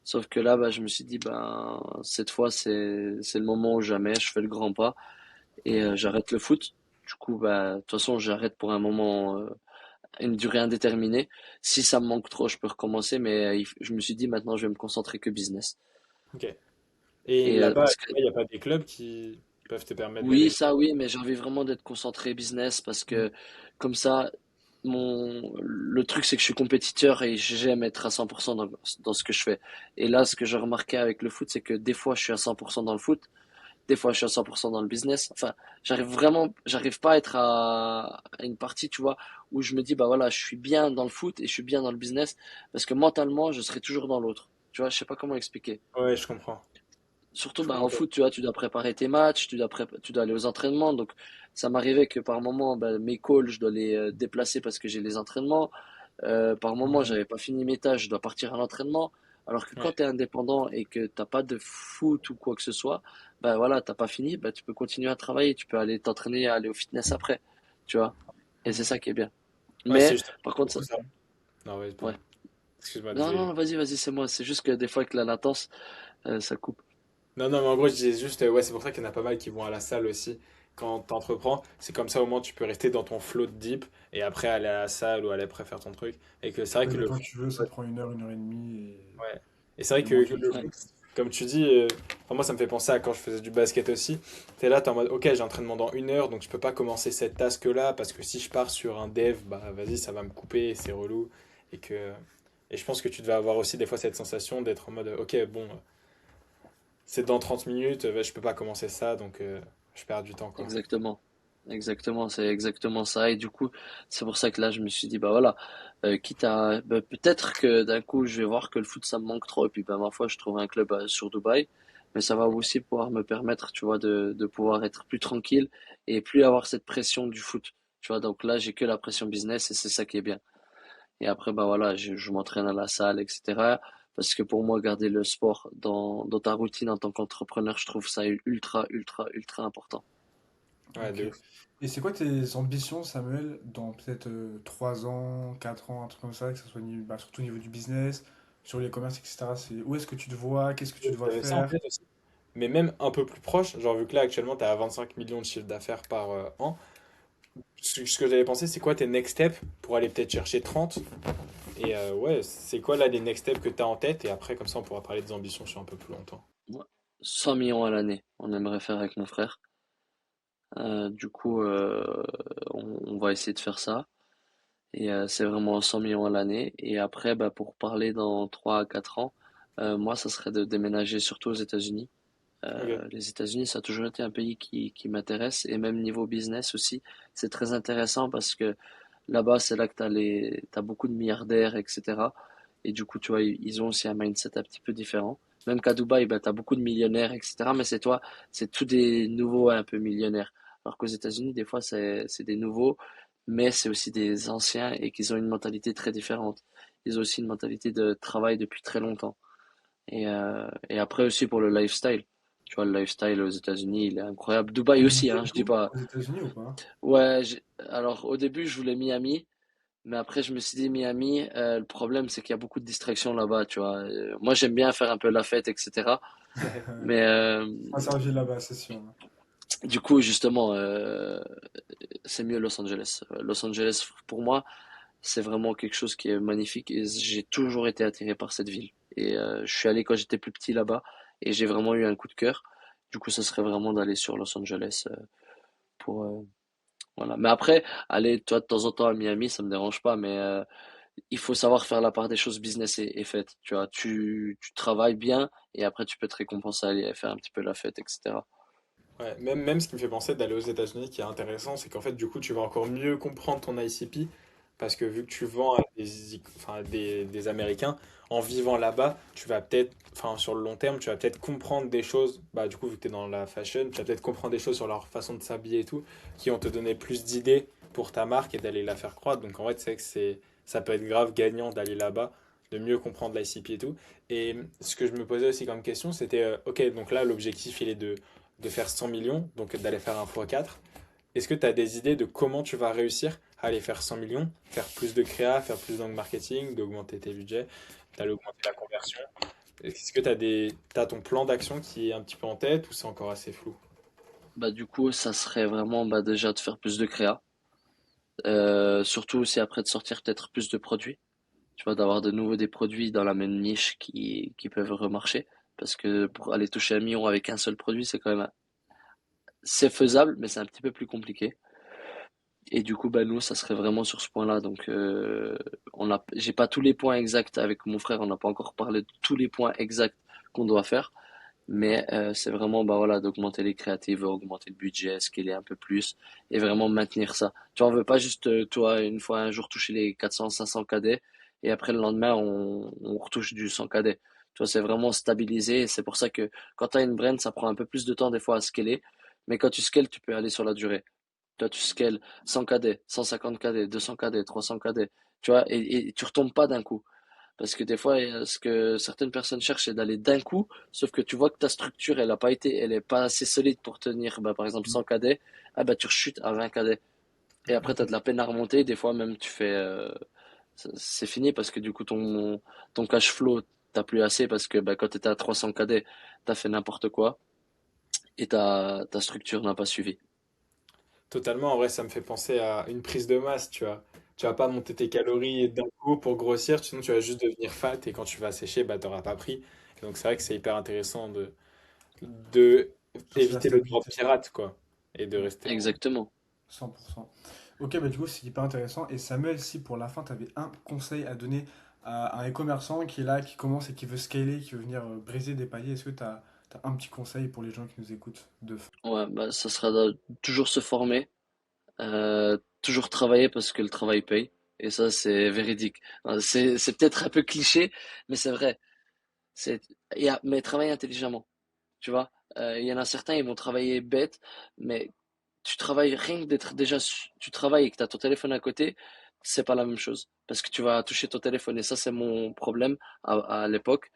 S1: Sauf que là, bah, je me suis dit, ben, cette fois, c'est le moment ou jamais, je fais le grand pas et j'arrête le foot. Du coup, bah, de toute façon, j'arrête pour un moment, une durée indéterminée. Si ça me manque trop, je peux recommencer, mais je me suis dit, maintenant, je vais me concentrer que business.
S3: Ok. Et
S1: Et
S3: là-bas,
S1: parce que,
S3: il n'y a pas des clubs qui peuvent te permettre
S1: oui,
S3: d'aller.
S1: ça, oui, mais j'ai envie vraiment d'être concentré business parce
S2: Mm.
S1: que, comme ça, le truc, c'est que je suis compétiteur et j'aime être à 100% dans ce que je fais. Et là, ce que j'ai remarqué avec le foot, c'est que des fois, je suis à 100% dans le foot. Des fois, je suis à 100% dans le business. Enfin, j'arrive pas à être à une partie, tu vois, où je me dis, bah voilà, je suis bien dans le foot et je suis bien dans le business, parce que mentalement, je serai toujours dans l'autre. Tu vois, je sais pas comment expliquer.
S3: Ouais, je comprends.
S1: Surtout,
S3: Je
S1: bah, en
S3: comprends.
S1: foot, tu vois, tu dois préparer tes matchs, tu dois aller aux entraînements. Donc, ça m'arrivait que par moment, bah, mes calls, je dois les déplacer parce que j'ai les entraînements. Par moment,
S2: Ouais.
S1: j'avais pas fini mes tâches, je dois partir à l'entraînement. Alors que quand
S3: Ouais.
S1: tu es indépendant et que t'as pas de foot ou quoi que ce soit, bah voilà, t'as pas fini, bah tu peux continuer à travailler, tu peux aller t'entraîner, aller au fitness après, tu vois. Et c'est
S2: Mm.
S1: ça qui est bien.
S3: Ouais, c'est
S1: Mais
S3: juste
S1: par contre,
S3: beaucoup ça. Non, ouais,
S1: ouais.
S3: pardon. Excuse-moi,
S1: Non,
S3: désolé.
S1: non, vas-y, c'est moi. C'est juste que des fois avec la latence, ça coupe.
S3: Non, non, mais en gros, je disais juste, ouais, c'est pour ça qu'il y en a pas mal qui vont à la salle aussi quand t'entreprends. C'est comme ça, au moins, tu peux rester dans ton flow de deep et après aller à la salle ou aller après faire ton truc. Et que c'est vrai
S2: Oui,
S3: que
S2: le
S3: le
S2: temps
S3: foot,
S2: que tu veux, ça
S3: ouais.
S2: te prend une heure et demie, et
S3: Ouais. Et c'est vrai
S2: t'es
S3: que
S2: moins
S3: le
S1: Ouais,
S3: foot, comme tu dis, enfin, moi, ça me fait penser à quand je faisais du basket aussi. T'es là, t'es en mode, ok, j'ai entraînement dans une heure, donc je peux pas commencer cette task-là parce que si je pars sur un dev, bah vas-y, ça va me couper, c'est relou. Et que. Et je pense que tu devais avoir aussi des fois cette sensation d'être en mode, ok, bon, c'est dans 30 minutes, je peux pas commencer ça, donc je perds du temps, quoi.
S1: exactement. Exactement, c'est exactement ça. Et du coup, c'est pour ça que là, je me suis dit, bah voilà, quitte à, bah, peut-être que d'un coup, je vais voir que le foot, ça me manque trop. Et puis, bah, ma foi, je trouve un club sur Dubaï. Mais ça va aussi pouvoir me permettre, tu vois, de pouvoir être plus tranquille et plus avoir cette pression du foot. Tu vois, donc là, j'ai que la pression business et c'est ça qui est bien. Et après, bah voilà, je m'entraîne à la salle, etc. Parce que pour moi, garder le sport dans ta routine en tant qu'entrepreneur, je trouve ça ultra important.
S3: Ouais,
S2: ok.
S3: de ouf.
S2: Et c'est quoi tes ambitions, Samuel, dans peut-être 3 ans, 4 ans, un truc comme ça, que ce soit bah, surtout au niveau du business, sur les commerces, etc. Où est-ce que tu te vois? Qu'est-ce que tu te vois
S3: J'avais ça en
S2: faire?
S3: tête aussi. Mais même un peu plus proche, genre vu que là actuellement tu es à 25 millions de chiffre d'affaires par an, ce que j'avais pensé c'est quoi tes next steps pour aller peut-être chercher 30. Et ouais, c'est quoi là les next steps que tu as en tête et après comme ça on pourra parler des ambitions sur un peu plus longtemps.
S1: Ouais. 100 millions à l'année, on aimerait faire avec mon frère. Du coup, on va essayer de faire ça. Et c'est vraiment 100 millions à l'année. Et après, bah, pour parler dans 3 à 4 ans, moi, ça serait de déménager surtout aux États-Unis.
S3: Ok.
S1: Les États-Unis, ça a toujours été un pays qui m'intéresse. Et même niveau business aussi, c'est très intéressant parce que là-bas, c'est là que t'as beaucoup de milliardaires, etc. Et du coup, tu vois, ils ont aussi un mindset un petit peu différent. Même qu'à Dubaï, bah, tu as beaucoup de millionnaires, etc. Mais c'est tous des nouveaux un peu millionnaires. Alors qu'aux États-Unis, des fois, c'est des nouveaux, mais c'est aussi des anciens et qu'ils ont une mentalité très différente. Ils ont aussi une mentalité de travail depuis très longtemps. Et après aussi pour le lifestyle. Tu vois, le lifestyle aux États-Unis, il est incroyable. Dubaï
S2: Vous
S1: aussi,
S2: vivez
S1: hein, je dis
S2: où?
S1: pas.
S2: Aux États-Unis ou pas?
S1: Ouais, alors au début, je voulais Miami, mais après, je me suis dit Miami, le problème, c'est qu'il y a beaucoup de distractions là-bas, tu vois. Moi, j'aime bien faire un peu la fête, etc. Mais
S2: Ah, ça vit là-bas, c'est sûr.
S1: du coup, justement, c'est mieux Los Angeles. Los Angeles, pour moi, c'est vraiment quelque chose qui est magnifique et j'ai toujours été attiré par cette ville. Et je suis allé quand j'étais plus petit là-bas et j'ai vraiment eu un coup de cœur. Du coup, ça serait vraiment d'aller sur Los Angeles pour voilà. Mais après, aller toi de temps en temps à Miami, ça me dérange pas, mais il faut savoir faire la part des choses business et fête. Tu vois, tu travailles bien et après tu peux te récompenser à aller faire un petit peu la fête, etc.
S3: Ouais, même ce qui me fait penser d'aller aux États-Unis, qui est intéressant, c'est qu'en fait, du coup, tu vas encore mieux comprendre ton ICP, parce que vu que tu vends à enfin, des Américains, en vivant là-bas, tu vas peut-être, enfin, sur le long terme, tu vas peut-être comprendre des choses, bah, du coup, vu que tu es dans la fashion, tu vas peut-être comprendre des choses sur leur façon de s'habiller et tout, qui vont te donner plus d'idées pour ta marque et d'aller la faire croître. Donc, en fait, c'est que ça peut être grave gagnant d'aller là-bas, de mieux comprendre l'ICP et tout. Et ce que je me posais aussi comme question, c'était, ok, donc là, l'objectif, il est de faire 100 millions, donc d'aller faire un x4. Est-ce que tu as des idées de comment tu vas réussir à aller faire 100 millions, faire plus de créa, faire plus de marketing, d'augmenter tes budgets, d'aller augmenter la conversion? Est-ce que tu as t'as ton plan d'action qui est un petit peu en tête ou c'est encore assez flou?
S1: Bah du coup, ça serait vraiment bah, déjà de faire plus de créa. Surtout aussi après de sortir peut-être plus de produits. Tu vois, d'avoir de nouveau des produits dans la même niche qui peuvent remarcher. Parce que pour aller toucher un million avec un seul produit, c'est faisable, mais c'est un petit peu plus compliqué. Et du coup, bah, nous, ça serait vraiment sur ce point-là. Donc, j'ai pas tous les points exacts avec mon frère. On n'a pas encore parlé de tous les points exacts qu'on doit faire. Mais c'est vraiment, bah voilà, d'augmenter les créatives, augmenter le budget, scaler un peu plus et vraiment maintenir ça. Tu vois, on veut pas juste, toi, une fois un jour toucher les 400, 500 KD et après le lendemain, on retouche du 100 KD. Tu vois, c'est vraiment stabilisé et c'est pour ça que quand tu as une brand, ça prend un peu plus de temps des fois à scaler. Mais quand tu scales, tu peux aller sur la durée. Toi, tu scales 100 KD, 150 KD, 200 KD, 300 KD, tu vois, et tu retombes pas d'un coup. Parce que des fois, ce que certaines personnes cherchent, c'est d'aller d'un coup, sauf que tu vois que ta structure, elle est pas assez solide pour tenir, bah, par exemple, 100 KD, ah bah, tu rechutes à 20 KD. Et après, tu as de la peine à remonter, des fois même, c'est fini parce que du coup, ton cash flow, t'as plus assez parce que bah, quand tu étais à 300 KD, tu as fait n'importe quoi et ta structure n'a pas suivi.
S3: Totalement, en vrai, ça me fait penser à une prise de masse, tu vois. Tu vas pas monter tes calories d'un coup pour grossir, sinon tu vas juste devenir fat et quand tu vas sécher, bah t'auras pas pris. Et donc c'est vrai que c'est hyper intéressant de
S2: Chercher la
S3: éviter le drop
S2: stabilité.
S3: pirate, quoi. Et de rester en...
S1: Exactement.
S2: 100%. Ok, bah du coup, c'est hyper intéressant. Et Samuel, si pour la fin, tu avais un conseil à donner à un e-commerçant qui est là, qui commence et qui veut scaler, qui veut venir briser des paliers, est-ce que tu as un petit conseil pour les gens qui nous écoutent de fin?
S1: Ouais, bah, ça sera de toujours se former. Toujours travailler parce que le travail paye. Et ça, c'est véridique. C'est peut-être un peu cliché, mais c'est vrai. C'est, mais travailler intelligemment. Tu vois, il y en a certains, ils vont travailler bête, mais tu travailles rien que d'être déjà, tu travailles et que tu as ton téléphone à côté, c'est pas la même chose. Parce que tu vas toucher ton téléphone. Et ça, c'est mon problème à l'époque.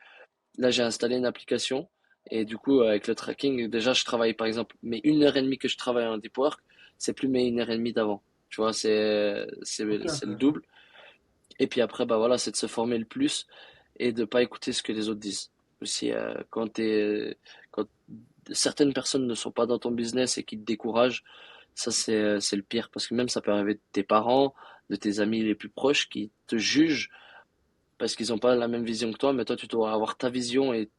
S1: Là, j'ai installé une application. Et du coup, avec le tracking, déjà, je travaille, par exemple, mes 1 heure et demie que je travaille en deep work, c'est plus mes 1 heure et demie d'avant. Tu vois,
S2: Ok,
S1: c'est le
S2: intéressant.
S1: double. Et puis après, bah voilà, c'est de se former le plus et de pas écouter ce que les autres disent. Aussi, quand certaines personnes ne sont pas dans ton business et qui te découragent, ça c'est le pire parce que même ça peut arriver de tes parents, de tes amis les plus proches qui te jugent parce qu'ils n'ont pas la même vision que toi, mais toi tu dois avoir ta vision et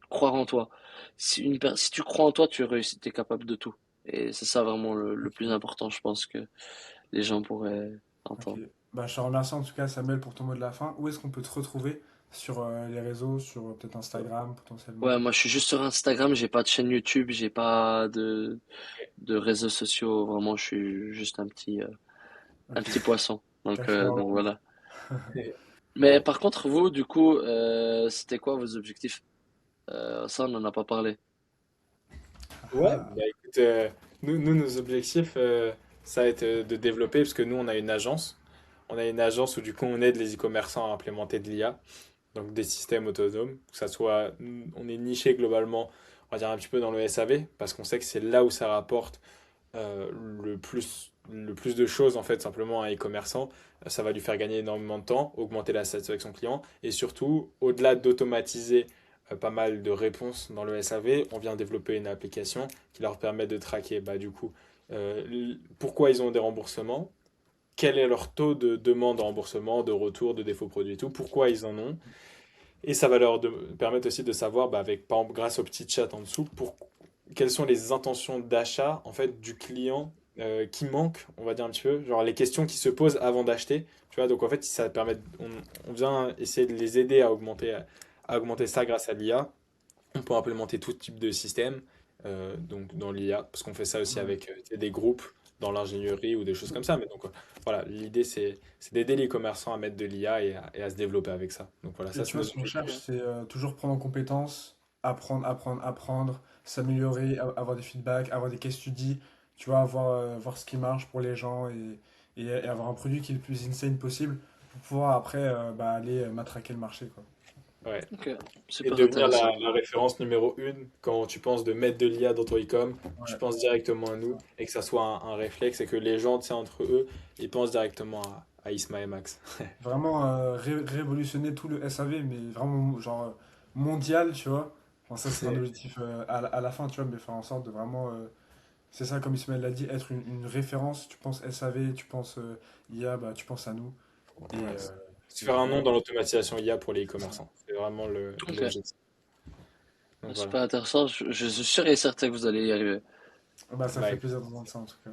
S1: croire en toi. Si tu crois en toi, tu réussis, tu es capable de tout. Et c'est ça vraiment le plus
S2: Ok,
S1: important, je pense que les gens pourraient
S2: ok.
S1: entendre.
S2: Bah, je te remercie en tout cas, Samuel, pour ton mot de la fin. Où est-ce qu'on peut te retrouver sur les réseaux, sur peut-être Instagram
S1: Ouais,
S2: potentiellement?
S1: moi je suis juste sur Instagram, j'ai pas de chaîne YouTube, j'ai pas de réseaux sociaux, vraiment je suis juste un
S2: Ok,
S1: petit poisson.
S2: caché dans
S1: Donc
S2: l'ombre.
S1: voilà. Mais
S3: Bon,
S1: par contre, vous, du coup, c'était quoi vos objectifs Ça, on n'en a pas parlé.
S3: Ouais,
S2: Ah,
S3: bah écoute, nos objectifs, ça va être de développer, parce que nous, on a une agence. On a une agence où du coup, on aide les e-commerçants à implémenter de l'IA, donc des systèmes autonomes, que ça soit, on est niché globalement, on va dire un petit peu dans le SAV, parce qu'on sait que c'est là où ça rapporte le plus de choses en fait simplement à un e-commerçant. Ça va lui faire gagner énormément de temps, augmenter la satisfaction client et surtout, au-delà d'automatiser pas mal de réponses dans le SAV, on vient développer une application qui leur permet de traquer bah, du coup pourquoi ils ont des remboursements, quel est leur taux de demande de remboursement, de retour, de défaut produit et tout, pourquoi ils en ont. Et ça va permettre aussi de savoir, bah, avec, par exemple, grâce au petit chat en dessous, quelles sont les intentions d'achat en fait du client qui manque, on va dire un petit peu, genre les questions qui se posent avant d'acheter. Tu vois, donc en fait, ça permet, on vient essayer de les aider à augmenter ça grâce à l'IA. On peut implémenter tout type de système donc dans l'IA, parce qu'on fait ça aussi
S2: ouais.
S3: avec des groupes dans l'ingénierie ou des choses comme ça. Mais donc voilà, l'idée c'est d'aider les commerçants à mettre de l'IA et à se développer avec ça. Donc voilà,
S2: Et
S3: ça
S2: tu
S3: c'est
S2: vois,
S3: nos
S2: ce qu'on
S3: objectifs.
S2: cherche, c'est toujours prendre en compétence, apprendre, s'améliorer, avoir des feedbacks, avoir des case studies, tu vois, voir ce qui marche pour les gens et avoir un produit qui est le plus insane possible pour pouvoir après bah, aller matraquer le marché, quoi.
S3: Ouais.
S1: Ok,
S3: Et
S1: super
S3: devenir
S1: intéressant.
S3: la référence numéro une quand tu penses de mettre de l'IA dans ton e-com, tu
S2: Ouais,
S3: penses directement à
S2: c'est
S3: nous
S2: ça.
S3: et que ça soit un réflexe et que les gens, tu sais, entre eux, ils pensent directement à Isma et Max.
S2: Vraiment révolutionner tout le SAV, mais vraiment genre mondial, tu vois. Enfin, ça, c'est un
S3: Ouais.
S2: objectif à la fin, tu vois, mais faire en sorte de vraiment, c'est ça, comme Ismaël l'a dit, être une référence. Tu penses SAV, tu penses IA, bah, tu penses à nous. Et,
S3: Ouais.
S2: euh,
S3: Se
S2: et
S3: faire
S2: puis
S3: un nom
S2: voilà.
S3: dans l'automatisation IA pour les
S2: C'est ça.
S3: e-commerçants. C'est vraiment
S1: Ok,
S3: l'objectif. Donc voilà.
S1: super intéressant. Je suis sûr et certain que vous allez y arriver.
S2: Bah, ça
S3: Bah,
S2: fait
S3: écoute,
S2: plaisir d'entendre ça en tout cas.